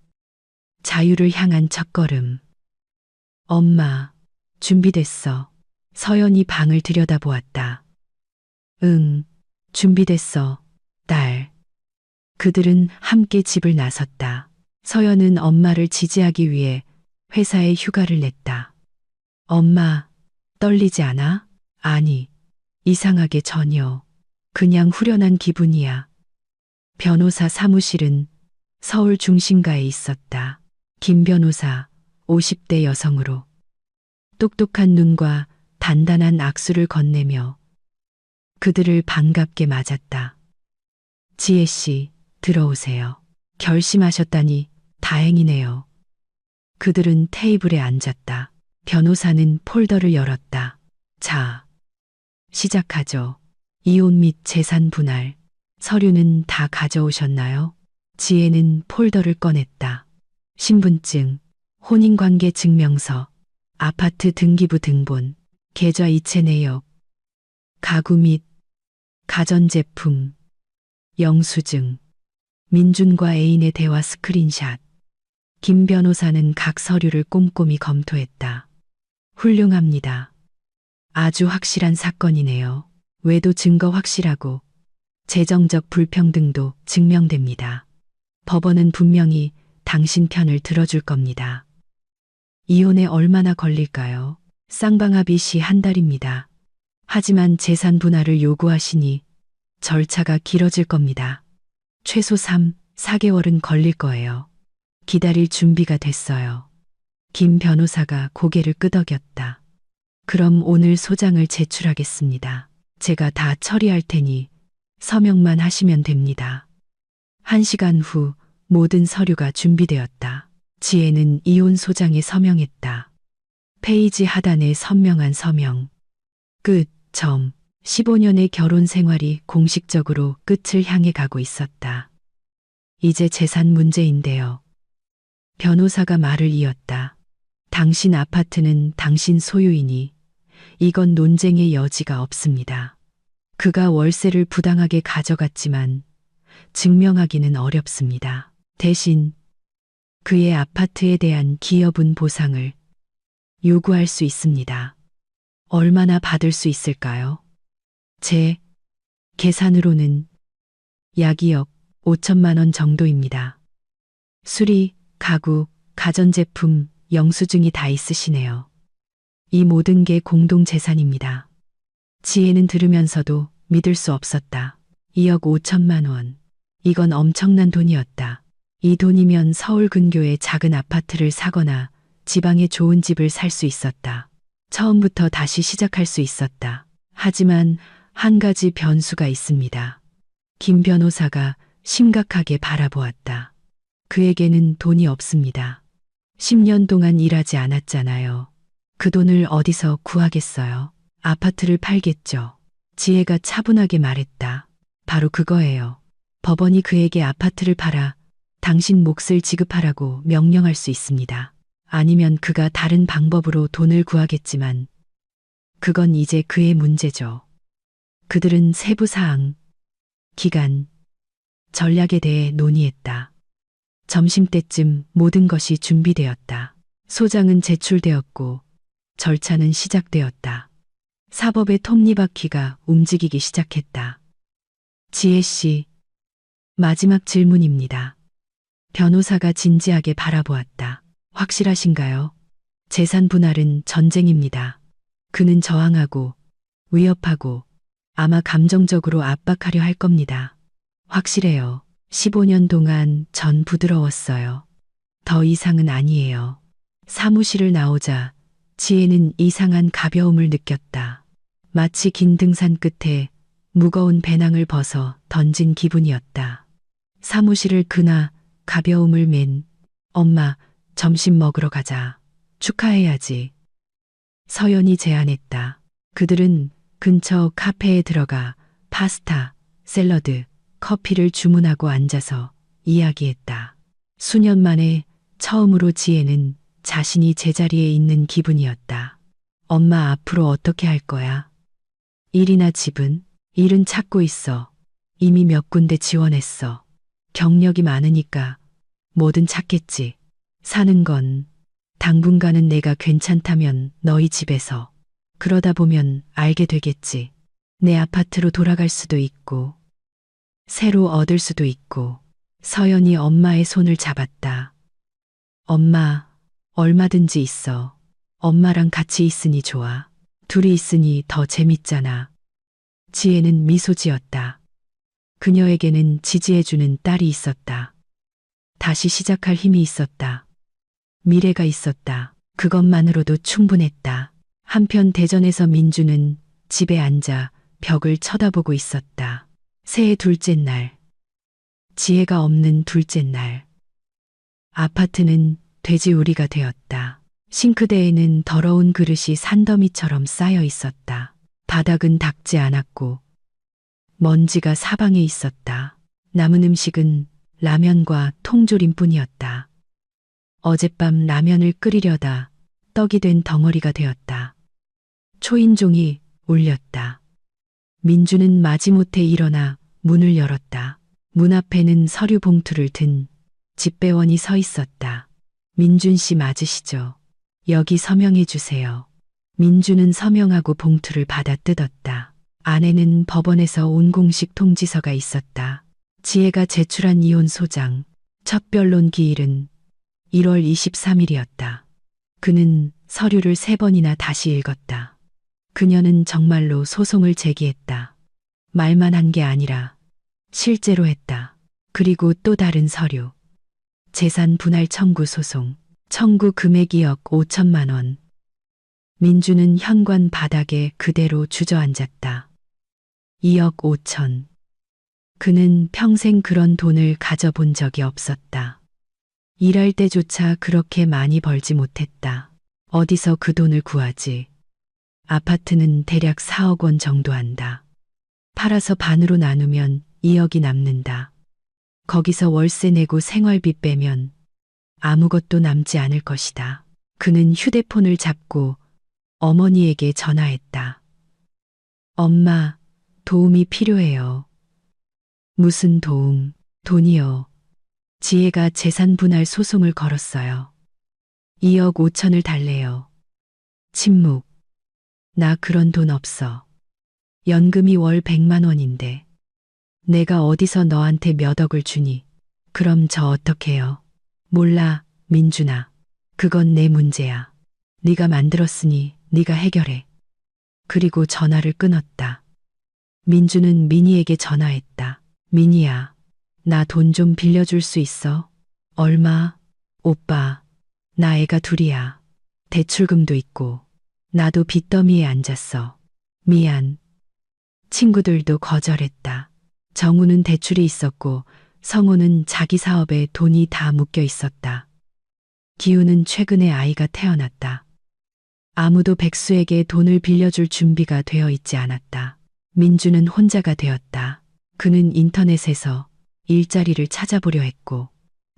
자유를 향한 첫걸음. 엄마, 준비됐어. 서연이 방을 들여다보았다. 응, 준비됐어, 딸. 그들은 함께 집을 나섰다. 서연은 엄마를 지지하기 위해 회사에 휴가를 냈다. 엄마, 떨리지 않아? 아니, 이상하게 전혀. 그냥 후련한 기분이야. 변호사 사무실은 서울 중심가에 있었다. 김 변호사, 50대 여성으로 똑똑한 눈과 단단한 악수를 건네며 그들을 반갑게 맞았다. 지혜 씨, 들어오세요. 결심하셨다니 다행이네요. 그들은 테이블에 앉았다. 변호사는 폴더를 열었다. 자, 시작하죠. 이혼 및 재산 분할. 서류는 다 가져오셨나요? 지혜는 폴더를 꺼냈다. 신분증, 혼인관계 증명서, 아파트 등기부 등본, 계좌 이체 내역, 가구 및 가전제품, 영수증, 민준과 애인의 대화 스크린샷. 김 변호사는 각 서류를 꼼꼼히 검토했다. 훌륭합니다. 아주 확실한 사건이네요. 외도 증거 확실하고 재정적 불평등도 증명됩니다. 법원은 분명히 당신 편을 들어줄 겁니다. 이혼에 얼마나 걸릴까요? 쌍방합의 시 한 달입니다. 하지만 재산 분할을 요구하시니 절차가 길어질 겁니다. 최소 3, 4개월은 걸릴 거예요. 기다릴 준비가 됐어요. 김 변호사가 고개를 끄덕였다. 그럼 오늘 소장을 제출하겠습니다. 제가 다 처리할 테니 서명만 하시면 됩니다. 1시간 후 모든 서류가 준비되었다. 지혜는 이혼 소장에 서명했다. 페이지 하단에 선명한 서명. 끝. 15년의 결혼 생활이 공식적으로 끝을 향해 가고 있었다. 이제 재산 문제인데요. 변호사가 말을 이었다. 당신 아파트는 당신 소유이니 이건 논쟁의 여지가 없습니다. 그가 월세를 부당하게 가져갔지만 증명하기는 어렵습니다. 대신 그의 아파트에 대한 기여분 보상을 요구할 수 있습니다. 얼마나 받을 수 있을까요? 제 계산으로는 약 2억 5천만 원 정도입니다. 수리, 가구, 가전제품, 영수증이 다 있으시네요. 이 모든 게 공동재산입니다. 지혜는 들으면서도 믿을 수 없었다. 2억 5천만 원. 이건 엄청난 돈이었다. 이 돈이면 서울 근교의 작은 아파트를 사거나 지방에 좋은 집을 살 수 있었다. 처음부터 다시 시작할 수 있었다. 하지만 한 가지 변수가 있습니다. 김 변호사가 심각하게 바라보았다. 그에게는 돈이 없습니다. 10년 동안 일하지 않았잖아요. 그 돈을 어디서 구하겠어요? 아파트를 팔겠죠. 지혜가 차분하게 말했다. 바로 그거예요. 법원이 그에게 아파트를 팔아 당신 몫을 지급하라고 명령할 수 있습니다. 아니면 그가 다른 방법으로 돈을 구하겠지만 그건 이제 그의 문제죠. 그들은 세부 사항, 기간, 전략에 대해 논의했다. 점심때쯤 모든 것이 준비되었다. 소장은 제출되었고 절차는 시작되었다. 사법의 톱니바퀴가 움직이기 시작했다. 지혜 씨, 마지막 질문입니다. 변호사가 진지하게 바라보았다. 확실하신가요? 재산 분할은 전쟁입니다. 그는 저항하고 위협하고 아마 감정적으로 압박하려 할 겁니다. 확실해요. 15년 동안 전 부드러웠어요. 더 이상은 아니에요. 사무실을 나오자 지혜는 이상한 가벼움을 느꼈다. 마치 긴 등산 끝에 무거운 배낭을 벗어 던진 기분이었다. 사무실을 그나 가벼움을 맨 엄마, 점심 먹으러 가자. 축하해야지. 서연이 제안했다. 그들은 근처 카페에 들어가 파스타, 샐러드, 커피를 주문하고 앉아서 이야기했다. 수년 만에 처음으로 지혜는 자신이 제자리에 있는 기분이었다. 엄마 앞으로 어떻게 할 거야? 일이나 집은? 일은 찾고 있어. 이미 몇 군데 지원했어. 경력이 많으니까 뭐든 찾겠지. 사는 건 당분간은 내가 괜찮다면 너희 집에서. 그러다 보면 알게 되겠지. 내 아파트로 돌아갈 수도 있고 새로 얻을 수도 있고. 서연이 엄마의 손을 잡았다. 엄마, 얼마든지 있어. 엄마랑 같이 있으니 좋아. 둘이 있으니 더 재밌잖아. 지혜는 미소 지었다. 그녀에게는 지지해주는 딸이 있었다. 다시 시작할 힘이 있었다. 미래가 있었다. 그것만으로도 충분했다. 한편 대전에서 민주는 집에 앉아 벽을 쳐다보고 있었다. 새해 둘째 날. 지혜가 없는 둘째 날. 아파트는 돼지우리가 되었다. 싱크대에는 더러운 그릇이 산더미처럼 쌓여 있었다. 바닥은 닦지 않았고 먼지가 사방에 있었다. 남은 음식은 라면과 통조림뿐이었다. 어젯밤 라면을 끓이려다 떡이 된 덩어리가 되었다. 초인종이 울렸다. 민주는 마지못해 일어나 문을 열었다. 문 앞에는 서류 봉투를 든 집배원이 서 있었다. 민준 씨 맞으시죠? 여기 서명해 주세요. 민주는 서명하고 봉투를 받아 뜯었다. 안에는 법원에서 온 공식 통지서가 있었다. 지혜가 제출한 이혼 소장, 첫 변론 기일은 1월 23일이었다. 그는 서류를 3번이나 다시 읽었다. 그녀는 정말로 소송을 제기했다. 말만 한 게 아니라 실제로 했다. 그리고 또 다른 서류. 재산 분할 청구 소송. 청구 금액 2억 5천만 원. 민주는 현관 바닥에 그대로 주저앉았다. 2억 5천. 그는 평생 그런 돈을 가져본 적이 없었다. 일할 때조차 그렇게 많이 벌지 못했다. 어디서 그 돈을 구하지? 아파트는 대략 4억 원 정도 한다. 팔아서 반으로 나누면 2억이 남는다. 거기서 월세 내고 생활비 빼면 아무것도 남지 않을 것이다. 그는 휴대폰을 잡고 어머니에게 전화했다. 엄마, 도움이 필요해요. 무슨 도움? 돈이요. 지혜가 재산 분할 소송을 걸었어요. 2억 5천을 달래요. 침묵. 나 그런 돈 없어. 연금이 월 100만 원인데. 내가 어디서 너한테 몇 억을 주니? 그럼 저 어떡해요? 몰라, 민준아. 그건 내 문제야. 네가 만들었으니 네가 해결해. 그리고 전화를 끊었다. 민주는 미니에게 전화했다. 미니야, 나 돈 좀 빌려줄 수 있어? 얼마? 오빠, 나 애가 둘이야. 대출금도 있고. 나도 빚더미에 앉았어. 미안. 친구들도 거절했다. 정우는 대출이 있었고 성우는 자기 사업에 돈이 다 묶여 있었다. 기우는 최근에 아이가 태어났다. 아무도 백수에게 돈을 빌려줄 준비가 되어 있지 않았다. 민주는 혼자가 되었다. 그는 인터넷에서 일자리를 찾아보려 했고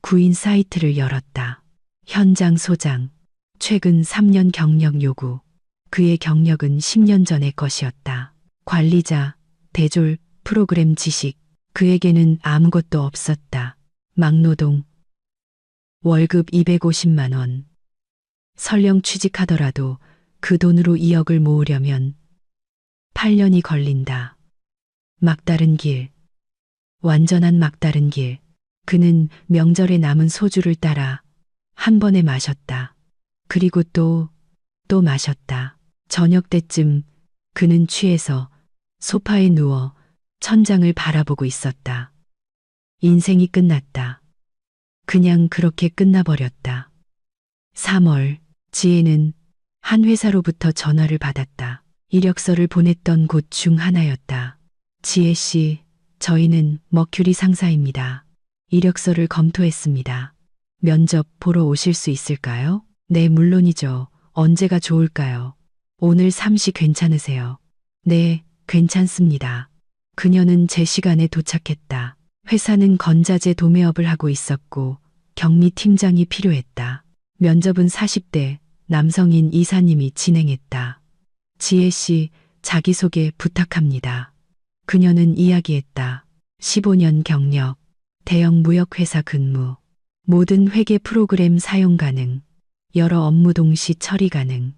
구인 사이트를 열었다. 현장 소장, 최근 3년 경력 요구. 그의 경력은 10년 전의 것이었다. 관리자, 대졸, 프로그램 지식. 그에게는 아무것도 없었다. 막노동. 월급 250만 원. 설령 취직하더라도 그 돈으로 2억을 모으려면 8년이 걸린다. 막다른 길. 완전한 막다른 길. 그는 명절에 남은 소주를 따라 한 번에 마셨다. 그리고 또 마셨다. 저녁 때쯤 그는 취해서 소파에 누워 천장을 바라보고 있었다. 인생이 끝났다. 그냥 그렇게 끝나버렸다. 3월, 지혜는 한 회사로부터 전화를 받았다. 이력서를 보냈던 곳 중 하나였다. 지혜 씨, 저희는 머큐리 상사입니다. 이력서를 검토했습니다. 면접 보러 오실 수 있을까요? 네, 물론이죠. 언제가 좋을까요? 오늘 3시 괜찮으세요? 네, 괜찮습니다. 그녀는 제 시간에 도착했다. 회사는 건자재 도매업을 하고 있었고 경미 팀장이 필요했다. 면접은 40대 남성인 이사님이 진행했다. 지혜 씨, 자기소개 부탁합니다. 그녀는 이야기했다. 15년 경력, 대형 무역회사 근무, 모든 회계 프로그램 사용 가능, 여러 업무 동시 처리 가능.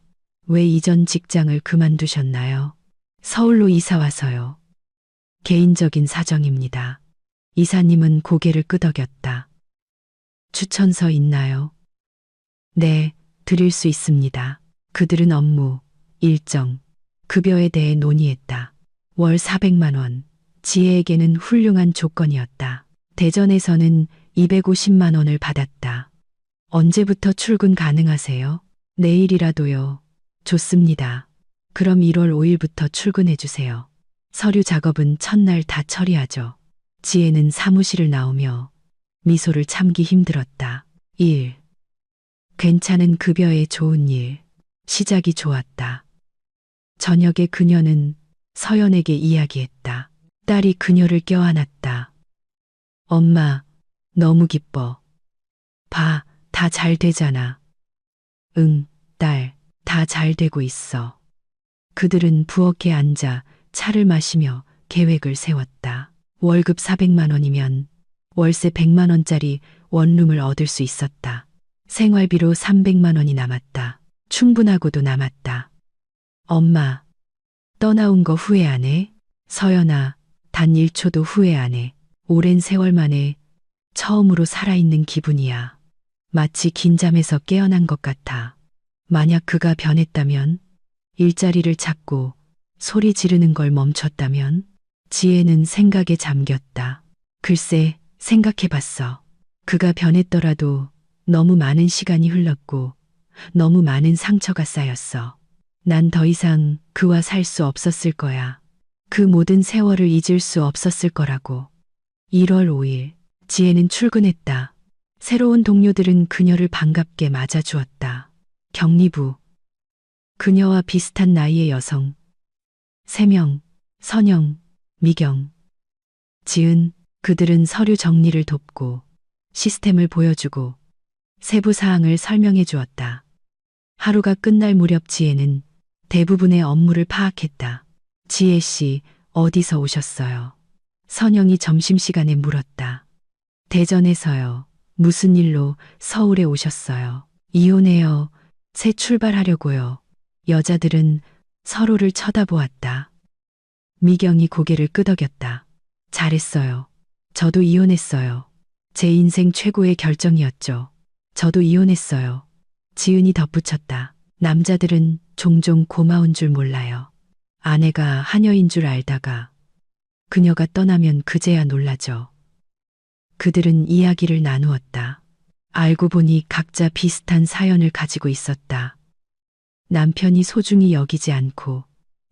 왜 이전 직장을 그만두셨나요? 서울로 이사 와서요. 개인적인 사정입니다. 이사님은 고개를 끄덕였다. 추천서 있나요? 네, 드릴 수 있습니다. 그들은 업무, 일정, 급여에 대해 논의했다. 월 400만 원. 지혜에게는 훌륭한 조건이었다. 대전에서는 250만 원을 받았다. 언제부터 출근 가능하세요? 내일이라도요. 좋습니다. 그럼 1월 5일부터 출근해 주세요. 서류 작업은 첫날 다 처리하죠. 지혜는 사무실을 나오며 미소를 참기 힘들었다. 일. 괜찮은 급여에 좋은 일. 시작이 좋았다. 저녁에 그녀는 서연에게 이야기했다. 딸이 그녀를 껴안았다. 엄마, 너무 기뻐. 봐, 다 잘 되잖아. 응, 딸, 다 잘 되고 있어. 그들은 부엌에 앉아 차를 마시며 계획을 세웠다. 월급 400만 원이면 월세 100만 원짜리 원룸을 얻을 수 있었다. 생활비로 300만 원이 남았다. 충분하고도 남았다. 엄마, 떠나온 거 후회 안 해? 서연아, 단 1초도 후회 안 해. 오랜 세월 만에 처음으로 살아있는 기분이야. 마치 긴 잠에서 깨어난 것 같아. 만약 그가 변했다면, 일자리를 찾고 소리 지르는 걸 멈췄다면, 지혜는 생각에 잠겼다. 글쎄, 생각해봤어. 그가 변했더라도 너무 많은 시간이 흘렀고, 너무 많은 상처가 쌓였어. 난 더 이상 그와 살 수 없었을 거야. 그 모든 세월을 잊을 수 없었을 거라고. 1월 5일, 지혜는 출근했다. 새로운 동료들은 그녀를 반갑게 맞아주었다. 격리부. 그녀와 비슷한 나이의 여성. 세명, 선영, 미경, 지은, 그들은 서류 정리를 돕고 시스템을 보여주고 세부 사항을 설명해 주었다. 하루가 끝날 무렵 지혜는 대부분의 업무를 파악했다. 지혜 씨, 어디서 오셨어요? 선영이 점심시간에 물었다. 대전에서요. 무슨 일로 서울에 오셨어요? 이혼해요. 새 출발하려고요. 여자들은 서로를 쳐다보았다. 미경이 고개를 끄덕였다. 잘했어요. 저도 이혼했어요. 제 인생 최고의 결정이었죠. 저도 이혼했어요. 지은이 덧붙였다. 남자들은 종종 고마운 줄 몰라요. 아내가 하녀인 줄 알다가 그녀가 떠나면 그제야 놀라죠. 그들은 이야기를 나누었다. 알고 보니 각자 비슷한 사연을 가지고 있었다. 남편이 소중히 여기지 않고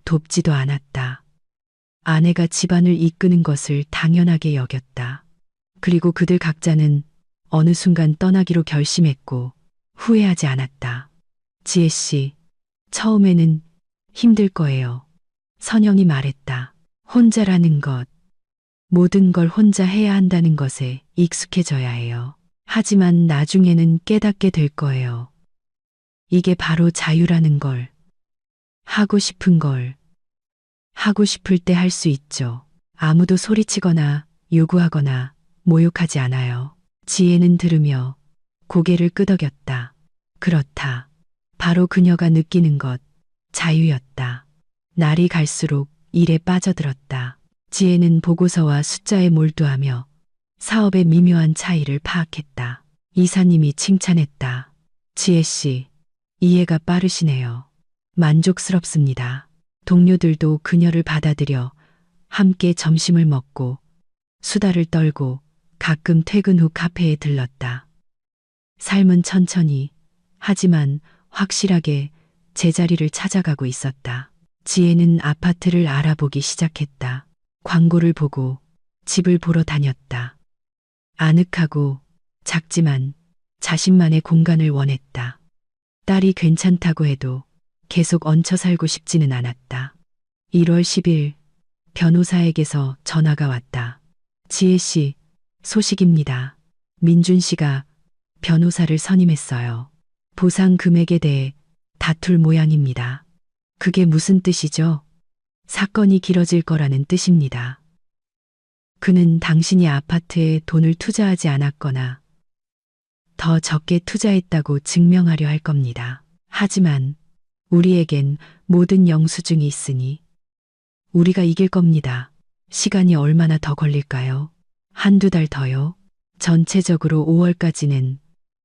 돕지도 않았다. 아내가 집안을 이끄는 것을 당연하게 여겼다. 그리고 그들 각자는 어느 순간 떠나기로 결심했고 후회하지 않았다. 지혜 씨, 처음에는 힘들 거예요. 선영이 말했다. 혼자라는 것, 모든 걸 혼자 해야 한다는 것에 익숙해져야 해요. 하지만 나중에는 깨닫게 될 거예요. 이게 바로 자유라는 걸. 하고 싶은 걸. 하고 싶을 때 할 수 있죠. 아무도 소리치거나 요구하거나 모욕하지 않아요. 지혜는 들으며 고개를 끄덕였다. 그렇다. 바로 그녀가 느끼는 것, 자유였다. 날이 갈수록 일에 빠져들었다. 지혜는 보고서와 숫자에 몰두하며 사업의 미묘한 차이를 파악했다. 이사님이 칭찬했다. 지혜 씨, 이해가 빠르시네요. 만족스럽습니다. 동료들도 그녀를 받아들여 함께 점심을 먹고 수다를 떨고 가끔 퇴근 후 카페에 들렀다. 삶은 천천히, 하지만 확실하게 제자리를 찾아가고 있었다. 지혜는 아파트를 알아보기 시작했다. 광고를 보고 집을 보러 다녔다. 아늑하고 작지만 자신만의 공간을 원했다. 딸이 괜찮다고 해도 계속 얹혀 살고 싶지는 않았다. 1월 10일 변호사에게서 전화가 왔다. 지혜 씨, 소식입니다. 민준 씨가 변호사를 선임했어요. 보상 금액에 대해 다툴 모양입니다. 그게 무슨 뜻이죠? 사건이 길어질 거라는 뜻입니다. 그는 당신이 아파트에 돈을 투자하지 않았거나 더 적게 투자했다고 증명하려 할 겁니다. 하지만 우리에겐 모든 영수증이 있으니 우리가 이길 겁니다. 시간이 얼마나 더 걸릴까요? 한두 달 더요? 전체적으로 5월까지는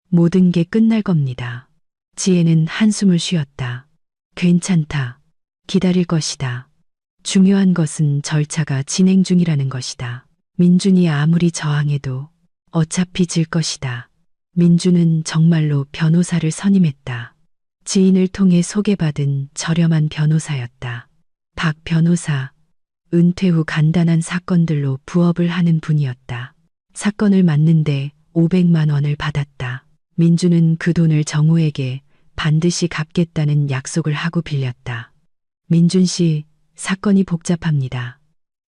모든 게 끝날 겁니다. 지혜는 한숨을 쉬었다. 괜찮다. 기다릴 것이다. 중요한 것은 절차가 진행 중이라는 것이다. 민준이 아무리 저항해도 어차피 질 것이다. 민주는 정말로 변호사를 선임했다. 지인을 통해 소개받은 저렴한 변호사였다. 박 변호사, 은퇴 후 간단한 사건들로 부업을 하는 분이었다. 사건을 맡는데 500만 원을 받았다. 민주는 그 돈을 정우에게 반드시 갚겠다는 약속을 하고 빌렸다. 민준 씨, 사건이 복잡합니다.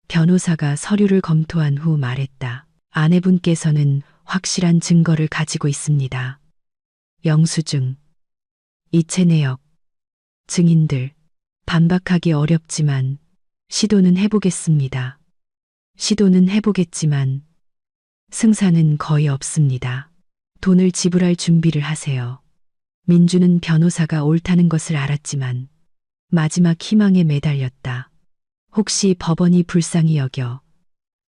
변호사가 서류를 검토한 후 말했다. 아내분께서는 확실한 증거를 가지고 있습니다. 영수증, 이체 내역, 증인들, 반박하기 어렵지만 시도는 해보겠습니다. 시도는 해보겠지만 승산은 거의 없습니다. 돈을 지불할 준비를 하세요. 민주는 변호사가 옳다는 것을 알았지만 마지막 희망에 매달렸다. 혹시 법원이 불쌍히 여겨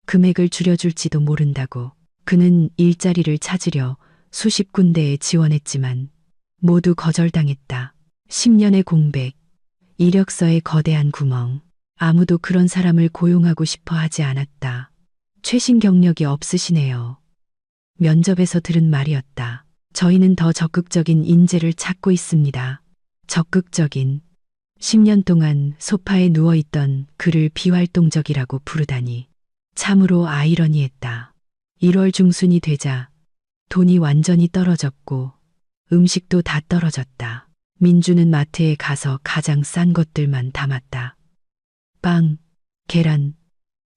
금액을 줄여줄지도 모른다고. 그는 일자리를 찾으려 수십 군데에 지원했지만 모두 거절당했다. 10년의 공백, 이력서에 거대한 구멍. 아무도 그런 사람을 고용하고 싶어 하지 않았다. 최신 경력이 없으시네요. 면접에서 들은 말이었다. 저희는 더 적극적인 인재를 찾고 있습니다. 적극적인. 10년 동안 소파에 누워있던 그를 비활동적이라고 부르다니. 참으로 아이러니했다. 1월 중순이 되자 돈이 완전히 떨어졌고 음식도 다 떨어졌다. 민주는 마트에 가서 가장 싼 것들만 담았다. 빵, 계란,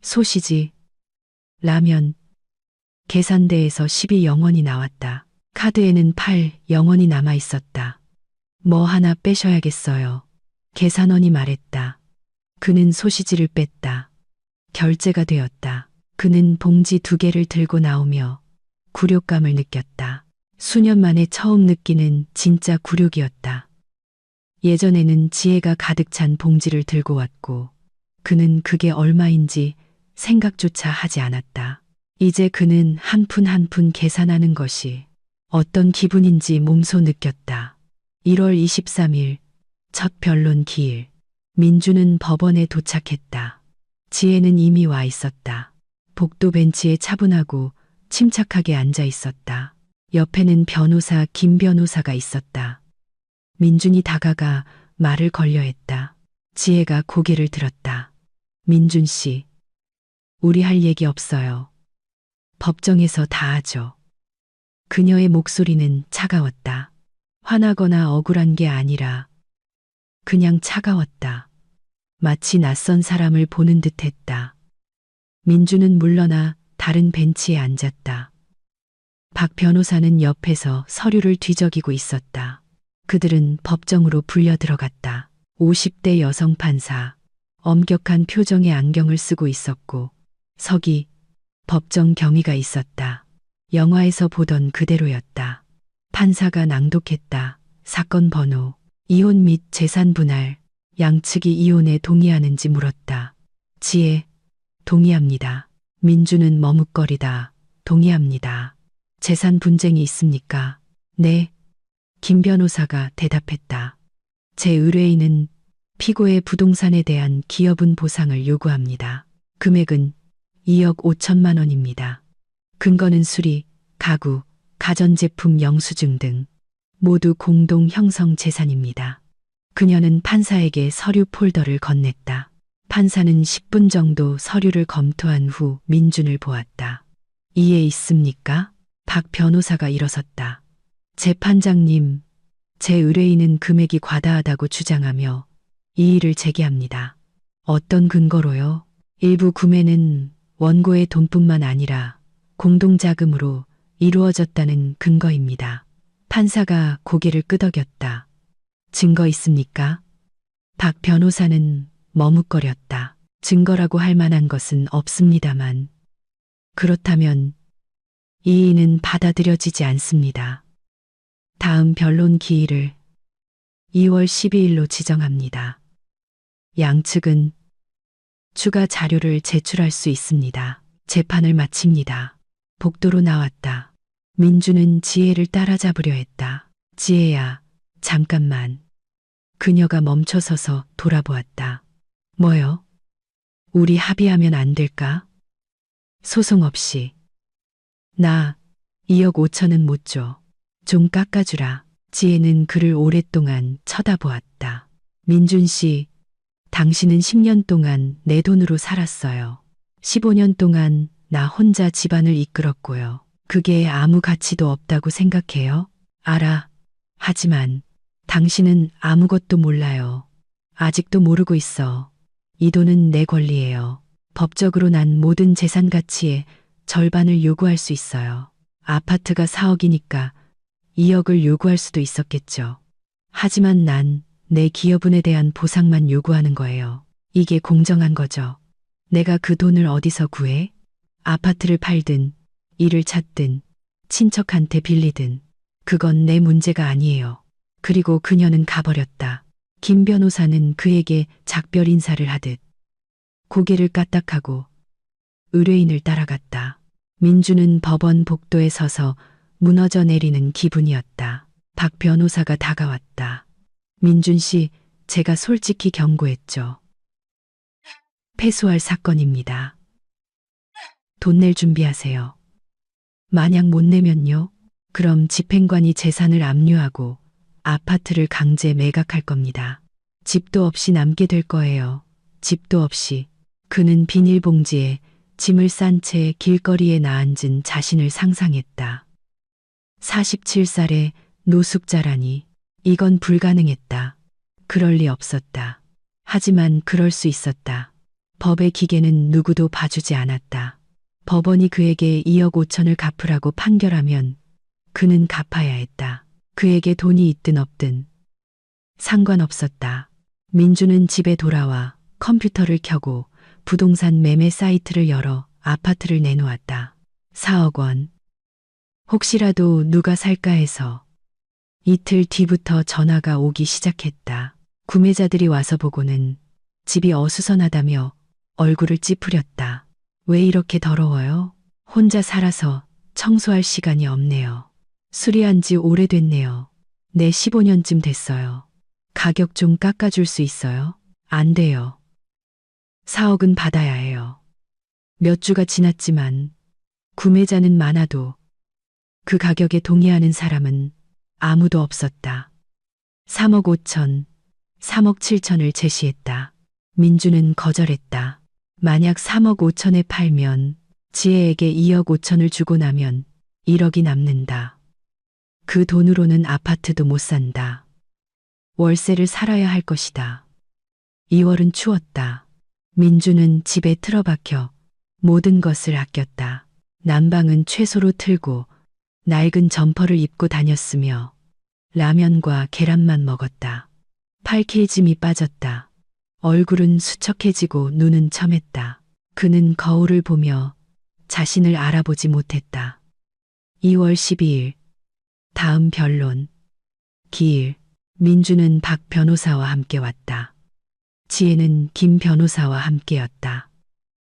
소시지, 라면. 계산대에서 12영원이 나왔다. 카드에는 8영원이 남아 있었다. 뭐 하나 빼셔야겠어요. 계산원이 말했다. 그는 소시지를 뺐다. 결제가 되었다. 그는 봉지 2개를 들고 나오며 굴욕감을 느꼈다. 수년 만에 처음 느끼는 진짜 굴욕이었다. 예전에는 지혜가 가득 찬 봉지를 들고 왔고 그는 그게 얼마인지 생각조차 하지 않았다. 이제 그는 한 푼 한 푼 계산하는 것이 어떤 기분인지 몸소 느꼈다. 1월 23일 첫 변론 기일. 민주는 법원에 도착했다. 지혜는 이미 와 있었다. 복도 벤치에 차분하고 침착하게 앉아 있었다. 옆에는 변호사 김 변호사가 있었다. 민준이 다가가 말을 걸려 했다. 지혜가 고개를 들었다. 민준 씨, 우리 할 얘기 없어요. 법정에서 다 하죠. 그녀의 목소리는 차가웠다. 화나거나 억울한 게 아니라 그냥 차가웠다. 마치 낯선 사람을 보는 듯 했다. 민주는 물러나 다른 벤치에 앉았다. 박 변호사는 옆에서 서류를 뒤적이고 있었다. 그들은 법정으로 불려 들어갔다. 50대 여성 판사, 엄격한 표정의 안경을 쓰고 있었고 서기, 법정 경위가 있었다. 영화에서 보던 그대로였다. 판사가 낭독했다. 사건 번호, 이혼 및 재산 분할, 양측이 이혼에 동의하는지 물었다. 지혜, 동의합니다. 민주는 머뭇거리다. 동의합니다. 재산 분쟁이 있습니까? 네. 김 변호사가 대답했다. 제 의뢰인은 피고의 부동산에 대한 기여분 보상을 요구합니다. 금액은 2억 5천만 원입니다. 근거는 수리, 가구, 가전제품 영수증 등 모두 공동 형성 재산입니다. 그녀는 판사에게 서류 폴더를 건넸다. 판사는 10분 정도 서류를 검토한 후 민준을 보았다. 이해 있습니까? 박 변호사가 일어섰다. 재판장님, 제 의뢰인은 금액이 과다하다고 주장하며 이의를 제기합니다. 어떤 근거로요? 일부 구매는 원고의 돈뿐만 아니라 공동자금으로 이루어졌다는 근거입니다. 판사가 고개를 끄덕였다. 증거 있습니까? 박 변호사는 머뭇거렸다. 증거라고 할 만한 것은 없습니다만 그렇다면 이의는 받아들여지지 않습니다. 다음 변론 기일을 2월 12일로 지정합니다. 양측은 추가 자료를 제출할 수 있습니다. 재판을 마칩니다. 복도로 나왔다. 민주는 지혜를 따라잡으려 했다. 지혜야, 잠깐만. 그녀가 멈춰서서 돌아보았다. 뭐요? 우리 합의하면 안 될까? 소송 없이. 나 2억 5천은 못 줘. 좀 깎아주라. 지혜는 그를 오랫동안 쳐다보았다. 민준 씨, 당신은 10년 동안 내 돈으로 살았어요. 15년 동안 나 혼자 집안을 이끌었고요. 그게 아무 가치도 없다고 생각해요? 알아. 하지만 당신은 아무것도 몰라요. 아직도 모르고 있어. 이 돈은 내 권리예요. 법적으로 난 모든 재산 가치의 절반을 요구할 수 있어요. 아파트가 4억이니까 2억을 요구할 수도 있었겠죠. 하지만 난 내 기여분에 대한 보상만 요구하는 거예요. 이게 공정한 거죠. 내가 그 돈을 어디서 구해? 아파트를 팔든, 일을 찾든, 친척한테 빌리든, 그건 내 문제가 아니에요. 그리고 그녀는 가버렸다. 김 변호사는 그에게 작별 인사를 하듯 고개를 까딱하고 의뢰인을 따라갔다. 민주는 법원 복도에 서서 무너져 내리는 기분이었다. 박 변호사가 다가왔다. 민준 씨, 제가 솔직히 경고했죠. 패소할 사건입니다. 돈 낼 준비하세요. 만약 못 내면요? 그럼 집행관이 재산을 압류하고 아파트를 강제 매각할 겁니다. 집도 없이 남게 될 거예요. 집도 없이. 그는 비닐봉지에 짐을 싼 채 길거리에 나앉은 자신을 상상했다. 47살의 노숙자라니. 이건 불가능했다. 그럴 리 없었다. 하지만 그럴 수 있었다. 법의 기계는 누구도 봐주지 않았다. 법원이 그에게 2억 5천을 갚으라고 판결하면 그는 갚아야 했다. 그에게 돈이 있든 없든 상관없었다. 민주는 집에 돌아와 컴퓨터를 켜고 부동산 매매 사이트를 열어 아파트를 내놓았다. 4억 원. 혹시라도 누가 살까 해서. 이틀 뒤부터 전화가 오기 시작했다. 구매자들이 와서 보고는 집이 어수선하다며 얼굴을 찌푸렸다. 왜 이렇게 더러워요? 혼자 살아서 청소할 시간이 없네요. 수리한 지 오래됐네요. 네, 15년쯤 됐어요. 가격 좀 깎아줄 수 있어요? 안 돼요. 4억은 받아야 해요. 몇 주가 지났지만 구매자는 많아도 그 가격에 동의하는 사람은 아무도 없었다. 3억 5천, 3억 7천을 제시했다. 민주는 거절했다. 만약 3억 5천에 팔면 지혜에게 2억 5천을 주고 나면 1억이 남는다. 그 돈으로는 아파트도 못 산다. 월세를 살아야 할 것이다. 2월은 추웠다. 민주는 집에 틀어박혀 모든 것을 아꼈다. 난방은 최소로 틀고 낡은 점퍼를 입고 다녔으며 라면과 계란만 먹었다. 팔킬짐이 빠졌다. 얼굴은 수척해지고 눈은 첨했다. 그는 거울을 보며 자신을 알아보지 못했다. 2월 12일. 다음 변론. 기일. 민주는 박 변호사와 함께 왔다. 지혜는 김 변호사와 함께였다.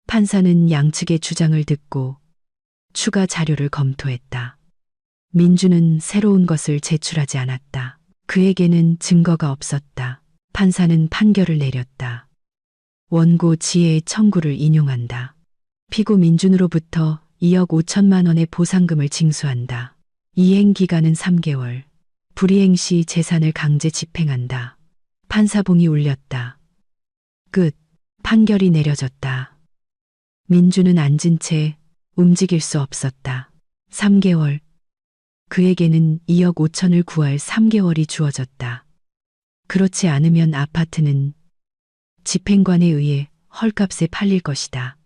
판사는 양측의 주장을 듣고 추가 자료를 검토했다. 민주는 새로운 것을 제출하지 않았다. 그에게는 증거가 없었다. 판사는 판결을 내렸다. 원고 지혜의 청구를 인용한다. 피고 민준으로부터 2억 5천만 원의 보상금을 징수한다. 이행 기간은 3개월. 불이행 시 재산을 강제 집행한다. 판사봉이 울렸다. 끝. 판결이 내려졌다. 민주는 앉은 채 움직일 수 없었다. 3개월. 그에게는 2억 5천을 구할 3개월이 주어졌다. 그렇지 않으면 아파트는 집행관에 의해 헐값에 팔릴 것이다.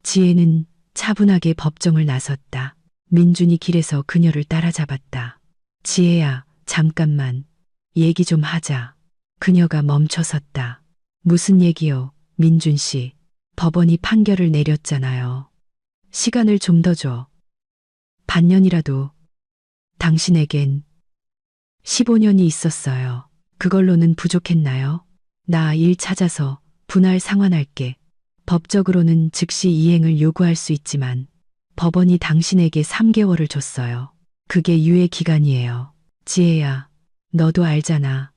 지혜는 차분하게 법정을 나섰다. 민준이 길에서 그녀를 따라잡았다. 지혜야, 잠깐만. 얘기 좀 하자. 그녀가 멈춰섰다. 무슨 얘기요, 민준 씨. 법원이 판결을 내렸잖아요. 시간을 좀 더 줘. 반년이라도. 당신에겐 15년이 있었어요. 그걸로는 부족했나요? 나 일 찾아서 분할 상환할게. 법적으로는 즉시 이행을 요구할 수 있지만 법원이 당신에게 3개월을 줬어요. 그게 유예 기간이에요. 지혜야, 너도 알잖아.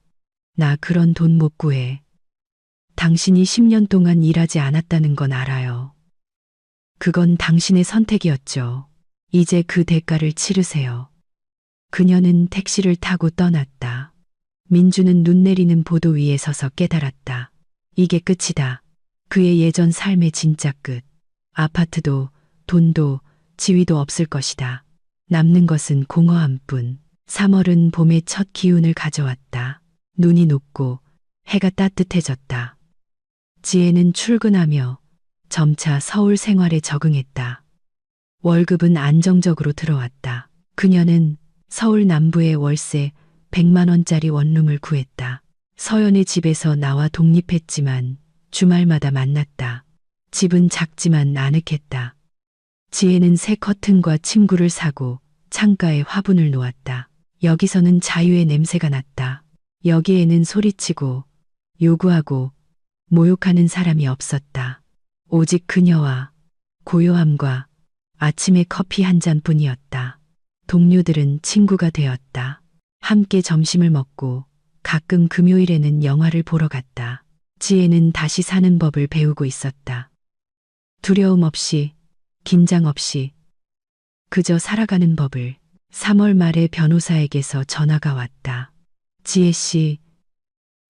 나 그런 돈 못 구해. 당신이 10년 동안 일하지 않았다는 건 알아요. 그건 당신의 선택이었죠. 이제 그 대가를 치르세요. 그녀는 택시를 타고 떠났다. 민주는 눈 내리는 보도 위에 서서 깨달았다. 이게 끝이다. 그의 예전 삶의 진짜 끝. 아파트도, 돈도, 지위도 없을 것이다. 남는 것은 공허함뿐. 3월은 봄의 첫 기운을 가져왔다. 눈이 녹고 해가 따뜻해졌다. 지혜는 출근하며 점차 서울 생활에 적응했다. 월급은 안정적으로 들어왔다. 그녀는 서울 남부의 월세 100만 원짜리 원룸을 구했다. 서연의 집에서 나와 독립했지만 주말마다 만났다. 집은 작지만 아늑했다. 지혜는 새 커튼과 침구를 사고 창가에 화분을 놓았다. 여기서는 자유의 냄새가 났다. 여기에는 소리치고 요구하고 모욕하는 사람이 없었다. 오직 그녀와 고요함과 아침의 커피 한 잔뿐이었다. 동료들은 친구가 되었다. 함께 점심을 먹고 가끔 금요일에는 영화를 보러 갔다. 지혜는 다시 사는 법을 배우고 있었다. 두려움 없이, 긴장 없이, 그저 살아가는 법을. 3월 말에 변호사에게서 전화가 왔다. 지혜 씨,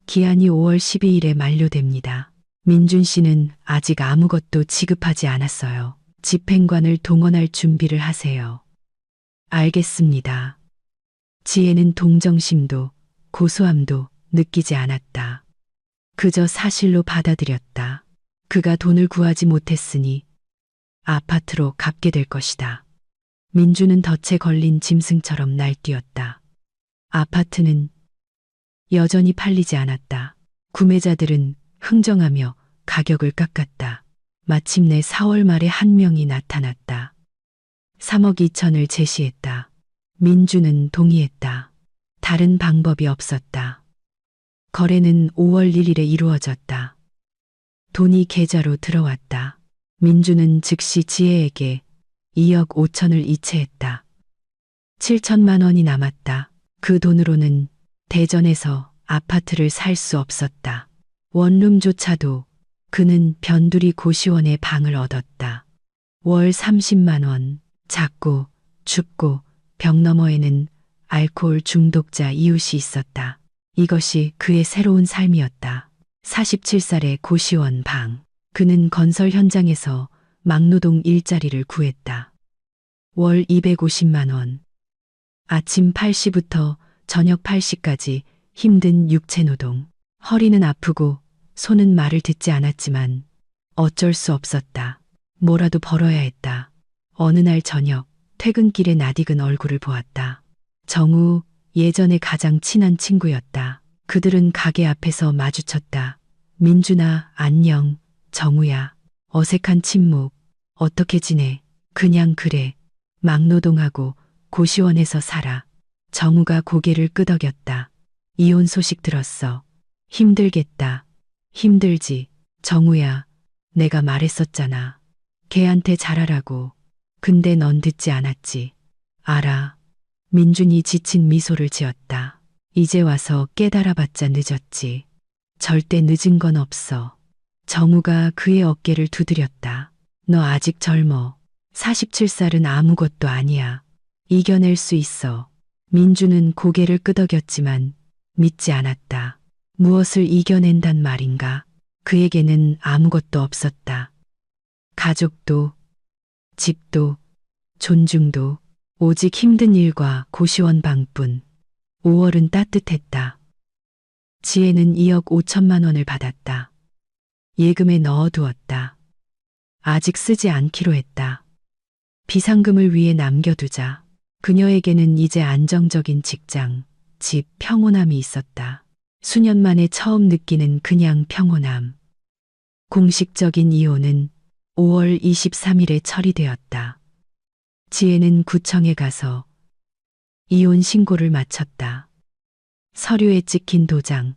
기한이 5월 12일에 만료됩니다. 민준 씨는 아직 아무것도 지급하지 않았어요. 집행관을 동원할 준비를 하세요. 알겠습니다. 지혜는 동정심도 고소함도 느끼지 않았다. 그저 사실로 받아들였다. 그가 돈을 구하지 못했으니 아파트로 갚게 될 것이다. 민주는 덫에 걸린 짐승처럼 날뛰었다. 아파트는 여전히 팔리지 않았다. 구매자들은 흥정하며 가격을 깎았다. 마침내 4월 말에 한 명이 나타났다. 3억 2천을 제시했다. 민주는 동의했다. 다른 방법이 없었다. 거래는 5월 1일에 이루어졌다. 돈이 계좌로 들어왔다. 민주는 즉시 지혜에게 2억 5천을 이체했다. 7천만 원이 남았다. 그 돈으로는 대전에서 아파트를 살 수 없었다. 원룸조차도 그는 변두리 고시원에 방을 얻었다. 월 30만 원, 작고 춥고 벽 너머에는 알코올 중독자 이웃이 있었다. 이것이 그의 새로운 삶이었다. 47살의 고시원 방. 그는 건설 현장에서 막노동 일자리를 구했다. 월 250만 원. 아침 8시부터 저녁 8시까지 힘든 육체노동. 허리는 아프고 손은 말을 듣지 않았지만 어쩔 수 없었다. 뭐라도 벌어야 했다. 어느 날 저녁 퇴근길에 낯익은 얼굴을 보았다. 정우, 예전에 가장 친한 친구였다. 그들은 가게 앞에서 마주쳤다. 민준아, 안녕. 정우야. 어색한 침묵. 어떻게 지내? 그냥 그래. 막노동하고 고시원에서 살아. 정우가 고개를 끄덕였다. 이혼 소식 들었어. 힘들겠다. 힘들지. 정우야, 내가 말했었잖아. 걔한테 잘하라고. 근데 넌 듣지 않았지. 알아. 민준이 지친 미소를 지었다. 이제 와서 깨달아봤자 늦었지. 절대 늦은 건 없어. 정우가 그의 어깨를 두드렸다. 너 아직 젊어. 47살은 아무것도 아니야. 이겨낼 수 있어. 민주는 고개를 끄덕였지만 믿지 않았다. 무엇을 이겨낸단 말인가? 그에게는 아무것도 없었다. 가족도, 집도, 존중도, 오직 힘든 일과 고시원 방뿐. 5월은 따뜻했다. 지혜는 2억 5천만 원을 받았다. 예금에 넣어두었다. 아직 쓰지 않기로 했다. 비상금을 위해 남겨두자. 그녀에게는 이제 안정적인 직장, 집, 평온함이 있었다. 수년 만에 처음 느끼는 그냥 평온함. 공식적인 이혼은 5월 23일에 처리되었다. 지혜는 구청에 가서 이혼 신고를 마쳤다. 서류에 찍힌 도장,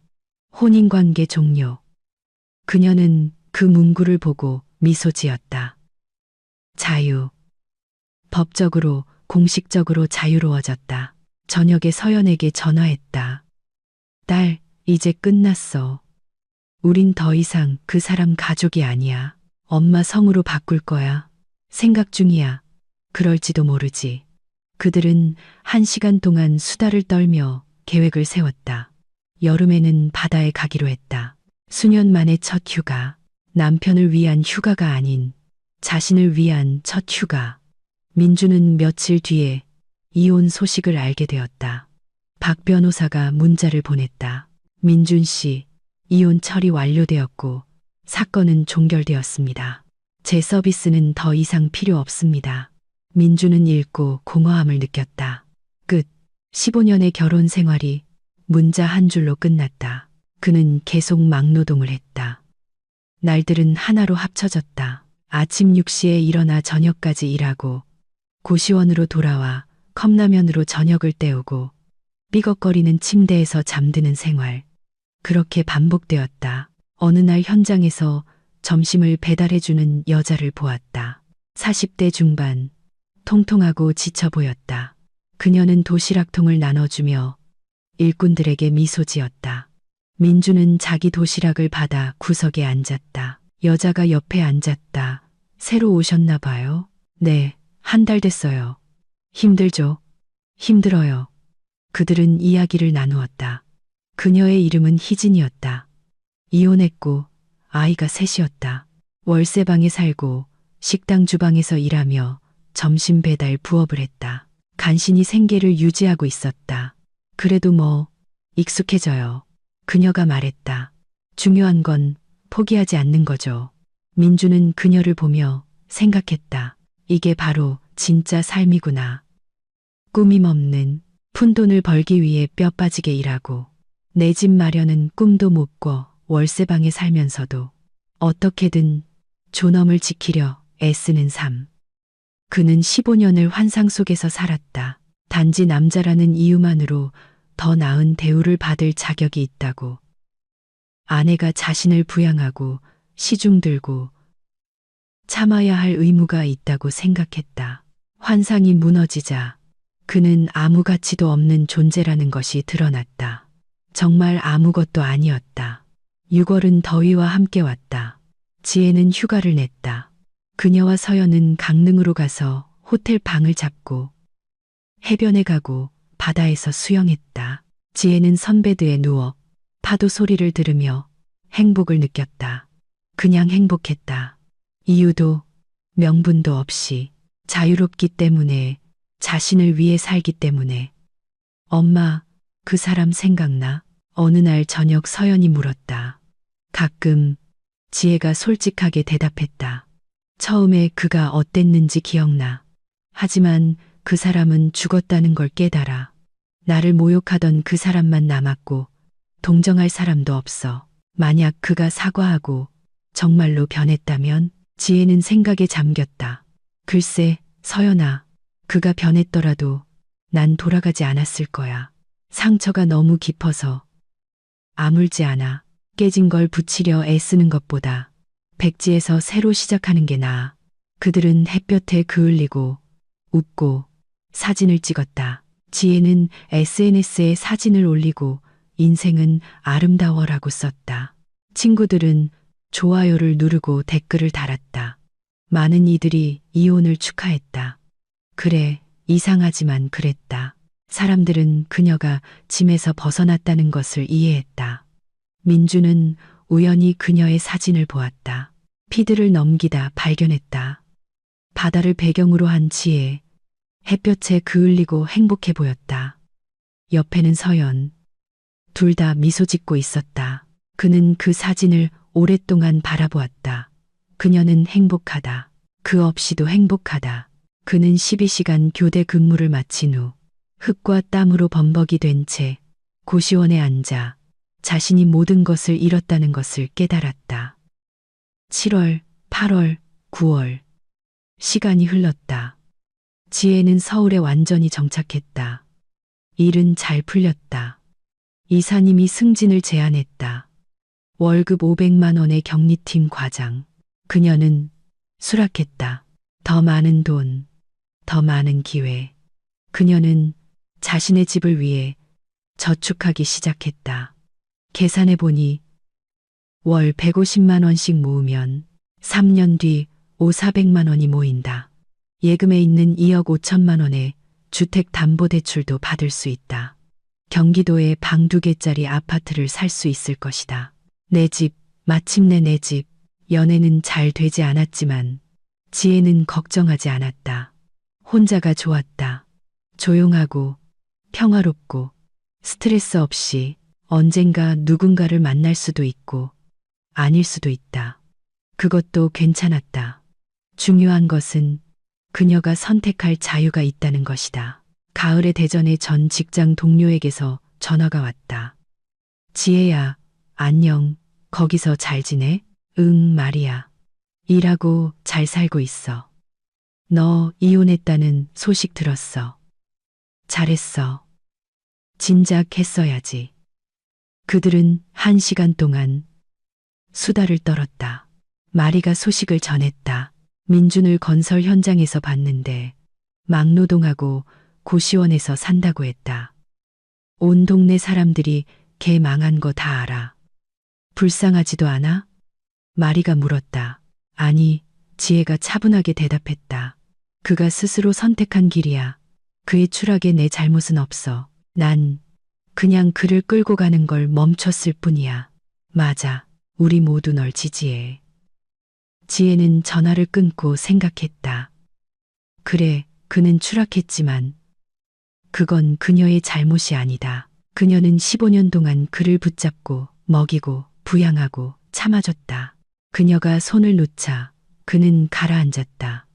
혼인관계 종료. 그녀는 그 문구를 보고 미소 지었다. 자유. 법적으로, 공식적으로 자유로워졌다. 저녁에 서연에게 전화했다. 딸, 이제 끝났어. 우린 더 이상 그 사람 가족이 아니야. 엄마 성으로 바꿀 거야. 생각 중이야. 그럴지도 모르지. 그들은 1시간 동안 수다를 떨며 계획을 세웠다. 여름에는 바다에 가기로 했다. 수년 만에 첫 휴가. 남편을 위한 휴가가 아닌 자신을 위한 첫 휴가. 민주는 며칠 뒤에 이혼 소식을 알게 되었다. 박 변호사가 문자를 보냈다. 민준 씨, 이혼 처리 완료되었고 사건은 종결되었습니다. 제 서비스는 더 이상 필요 없습니다. 민주는 읽고 공허함을 느꼈다. 끝. 15년의 결혼 생활이 문자 한 줄로 끝났다. 그는 계속 막노동을 했다. 날들은 하나로 합쳐졌다. 아침 6시에 일어나 저녁까지 일하고 고시원으로 돌아와 컵라면으로 저녁을 때우고 삐걱거리는 침대에서 잠드는 생활. 그렇게 반복되었다. 어느 날 현장에서 점심을 배달해주는 여자를 보았다. 40대 중반, 통통하고 지쳐 보였다. 그녀는 도시락통을 나눠주며 일꾼들에게 미소 지었다. 민주는 자기 도시락을 받아 구석에 앉았다. 여자가 옆에 앉았다. 새로 오셨나 봐요? 네, 한 달 됐어요. 힘들죠? 힘들어요. 그들은 이야기를 나누었다. 그녀의 이름은 희진이었다. 이혼했고 아이가 셋이었다. 월세방에 살고 식당 주방에서 일하며 점심 배달 부업을 했다. 간신히 생계를 유지하고 있었다. 그래도 뭐 익숙해져요. 그녀가 말했다. 중요한 건 포기하지 않는 거죠. 민주는 그녀를 보며 생각했다. 이게 바로 진짜 삶이구나. 꾸밈 없는 푼돈을 벌기 위해 뼈 빠지게 일하고 내 집 마련은 꿈도 못 꿔 월세방에 살면서도 어떻게든 존엄을 지키려 애쓰는 삶. 그는 15년을 환상 속에서 살았다. 단지 남자라는 이유만으로 더 나은 대우를 받을 자격이 있다고. 아내가 자신을 부양하고 시중 들고 참아야 할 의무가 있다고 생각했다. 환상이 무너지자 그는 아무 가치도 없는 존재라는 것이 드러났다. 정말 아무것도 아니었다. 6월은 더위와 함께 왔다. 지혜는 휴가를 냈다. 그녀와 서연은 강릉으로 가서 호텔 방을 잡고 해변에 가고 바다에서 수영했다. 지혜는 선베드에 누워 파도 소리를 들으며 행복을 느꼈다. 그냥 행복했다. 이유도 명분도 없이 자유롭기 때문에, 자신을 위해 살기 때문에. 엄마, 그 사람 생각나? 어느 날 저녁 서연이 물었다. 가끔. 지혜가 솔직하게 대답했다. 처음에 그가 어땠는지 기억나. 하지만 그 사람은 죽었다는 걸 깨달아. 나를 모욕하던 그 사람만 남았고 동정할 사람도 없어. 만약 그가 사과하고 정말로 변했다면? 지혜는 생각에 잠겼다. 글쎄, 서연아, 그가 변했더라도 난 돌아가지 않았을 거야. 상처가 너무 깊어서 아물지 않아. 깨진 걸 붙이려 애쓰는 것보다 백지에서 새로 시작하는 게 나아. 그들은 햇볕에 그을리고 웃고 사진을 찍었다. 지혜는 SNS에 사진을 올리고 인생은 아름다워라고 썼다. 친구들은 좋아요를 누르고 댓글을 달았다. 많은 이들이 이혼을 축하했다. 그래, 이상하지만 그랬다. 사람들은 그녀가 짐에서 벗어났다는 것을 이해했다. 민주는 우연히 그녀의 사진을 보았다. 피드를 넘기다 발견했다. 바다를 배경으로 한 지혜. 햇볕에 그을리고 행복해 보였다. 옆에는 서연. 둘 다 미소 짓고 있었다. 그는 그 사진을 오랫동안 바라보았다. 그녀는 행복하다. 그 없이도 행복하다. 그는 12시간 교대 근무를 마친 후 흙과 땀으로 범벅이 된 채 고시원에 앉아 자신이 모든 것을 잃었다는 것을 깨달았다. 7월, 8월, 9월. 시간이 흘렀다. 지혜는 서울에 완전히 정착했다. 일은 잘 풀렸다. 이사님이 승진을 제안했다. 월급 500만 원의 격리팀 과장. 그녀는 수락했다. 더 많은 돈, 더 많은 기회. 그녀는 자신의 집을 위해 저축하기 시작했다. 계산해 보니 월 150만 원씩 모으면 3년 뒤 400만 원이 모인다. 예금에 있는 2억 5천만 원에 주택담보대출도 받을 수 있다. 경기도에 방 2개짜리 아파트를 살 수 있을 것이다. 내 집, 마침내 내 집. 연애는 잘 되지 않았지만 지혜는 걱정하지 않았다. 혼자가 좋았다. 조용하고 평화롭고 스트레스 없이 언젠가 누군가를 만날 수도 있고 아닐 수도 있다. 그것도 괜찮았다. 중요한 것은 그녀가 선택할 자유가 있다는 것이다. 가을에 대전의 전 직장 동료에게서 전화가 왔다. 지혜야, 안녕. 거기서 잘 지내? 응, 말이야. 일하고 잘 살고 있어. 너 이혼했다는 소식 들었어. 잘했어. 진작 했어야지. 그들은 1시간 동안 수다를 떨었다. 마리가 소식을 전했다. 민준을 건설 현장에서 봤는데 막노동하고 고시원에서 산다고 했다. 온 동네 사람들이 걔 망한 거 다 알아. 불쌍하지도 않아? 마리가 물었다. 아니, 지혜가 차분하게 대답했다. 그가 스스로 선택한 길이야. 그의 추락에 내 잘못은 없어. 난 그냥 그를 끌고 가는 걸 멈췄을 뿐이야. 맞아. 우리 모두 널 지지해. 지혜는 전화를 끊고 생각했다. 그래, 그는 추락했지만 그건 그녀의 잘못이 아니다. 그녀는 15년 동안 그를 붙잡고 먹이고 부양하고 참아줬다. 그녀가 손을 놓자 그는 가라앉았다.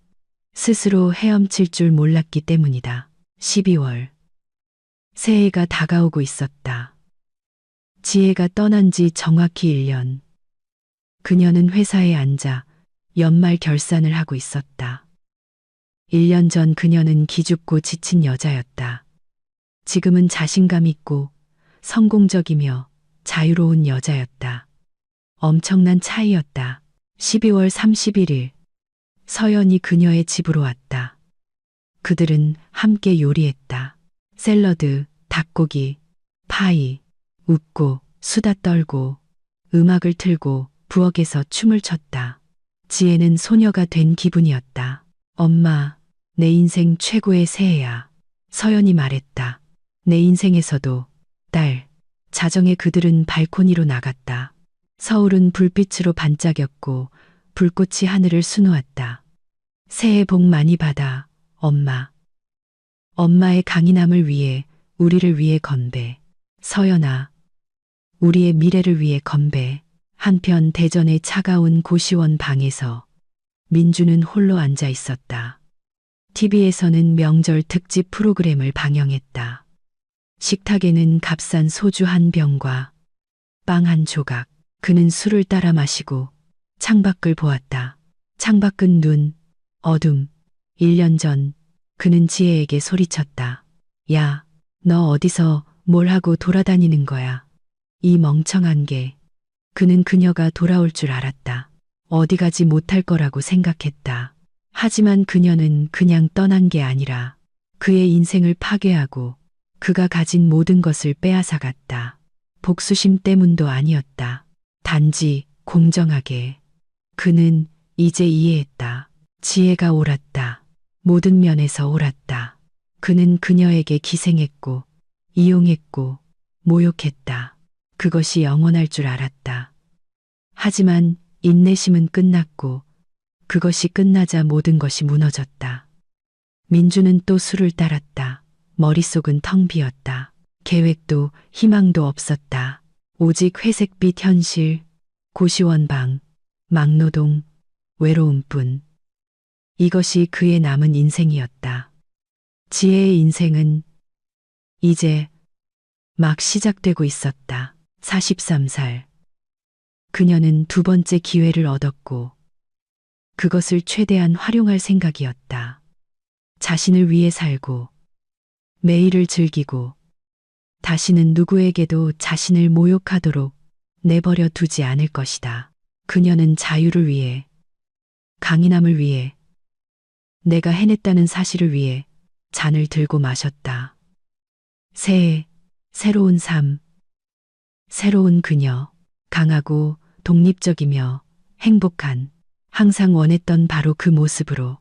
스스로 헤엄칠 줄 몰랐기 때문이다. 12월. 새해가 다가오고 있었다. 지혜가 떠난 지 정확히 1년. 그녀는 회사에 앉아 연말 결산을 하고 있었다. 1년 전 그녀는 기죽고 지친 여자였다. 지금은 자신감 있고 성공적이며 자유로운 여자였다. 엄청난 차이였다. 12월 31일, 서연이 그녀의 집으로 왔다. 그들은 함께 요리했다. 샐러드, 닭고기, 파이, 웃고 수다 떨고 음악을 틀고 부엌에서 춤을 췄다. 지혜는 소녀가 된 기분이었다. 엄마, 내 인생 최고의 새해야. 서연이 말했다. 내 인생에서도, 딸. 자정에 그들은 발코니로 나갔다. 서울은 불빛으로 반짝였고 불꽃이 하늘을 수놓았다. 새해 복 많이 받아, 엄마. 엄마의 강인함을 위해, 우리를 위해 건배. 서연아, 우리의 미래를 위해 건배. 한편 대전의 차가운 고시원 방에서 민주는 홀로 앉아 있었다. TV에서는 명절 특집 프로그램을 방영했다. 식탁에는 값싼 소주 한 병과 빵 한 조각. 그는 술을 따라 마시고 창밖을 보았다. 창밖은 눈, 어둠. 1년 전 그는 지혜에게 소리쳤다. 야, 너 어디서 뭘 하고 돌아다니는 거야? 이 멍청한 개. 그는 그녀가 돌아올 줄 알았다. 어디 가지 못할 거라고 생각했다. 하지만 그녀는 그냥 떠난 게 아니라 그의 인생을 파괴하고 그가 가진 모든 것을 빼앗아갔다. 복수심 때문도 아니었다. 단지 공정하게. 그는 이제 이해했다. 지혜가 옳았다. 모든 면에서 옳았다. 그는 그녀에게 기생했고 이용했고 모욕했다. 그것이 영원할 줄 알았다. 하지만 인내심은 끝났고 그것이 끝나자 모든 것이 무너졌다. 민주는 또 술을 따랐다. 머릿속은 텅 비었다. 계획도 희망도 없었다. 오직 회색빛 현실, 고시원 방, 막노동, 외로움뿐. 이것이 그의 남은 인생이었다. 지혜의 인생은 이제 막 시작되고 있었다. 43살. 그녀는 2번째 기회를 얻었고 그것을 최대한 활용할 생각이었다. 자신을 위해 살고 매일을 즐기고 다시는 누구에게도 자신을 모욕하도록 내버려 두지 않을 것이다. 그녀는 자유를 위해, 강인함을 위해, 내가 해냈다는 사실을 위해 잔을 들고 마셨다. 새해, 새로운 삶, 새로운 그녀, 강하고 독립적이며 행복한, 항상 원했던 바로 그 모습으로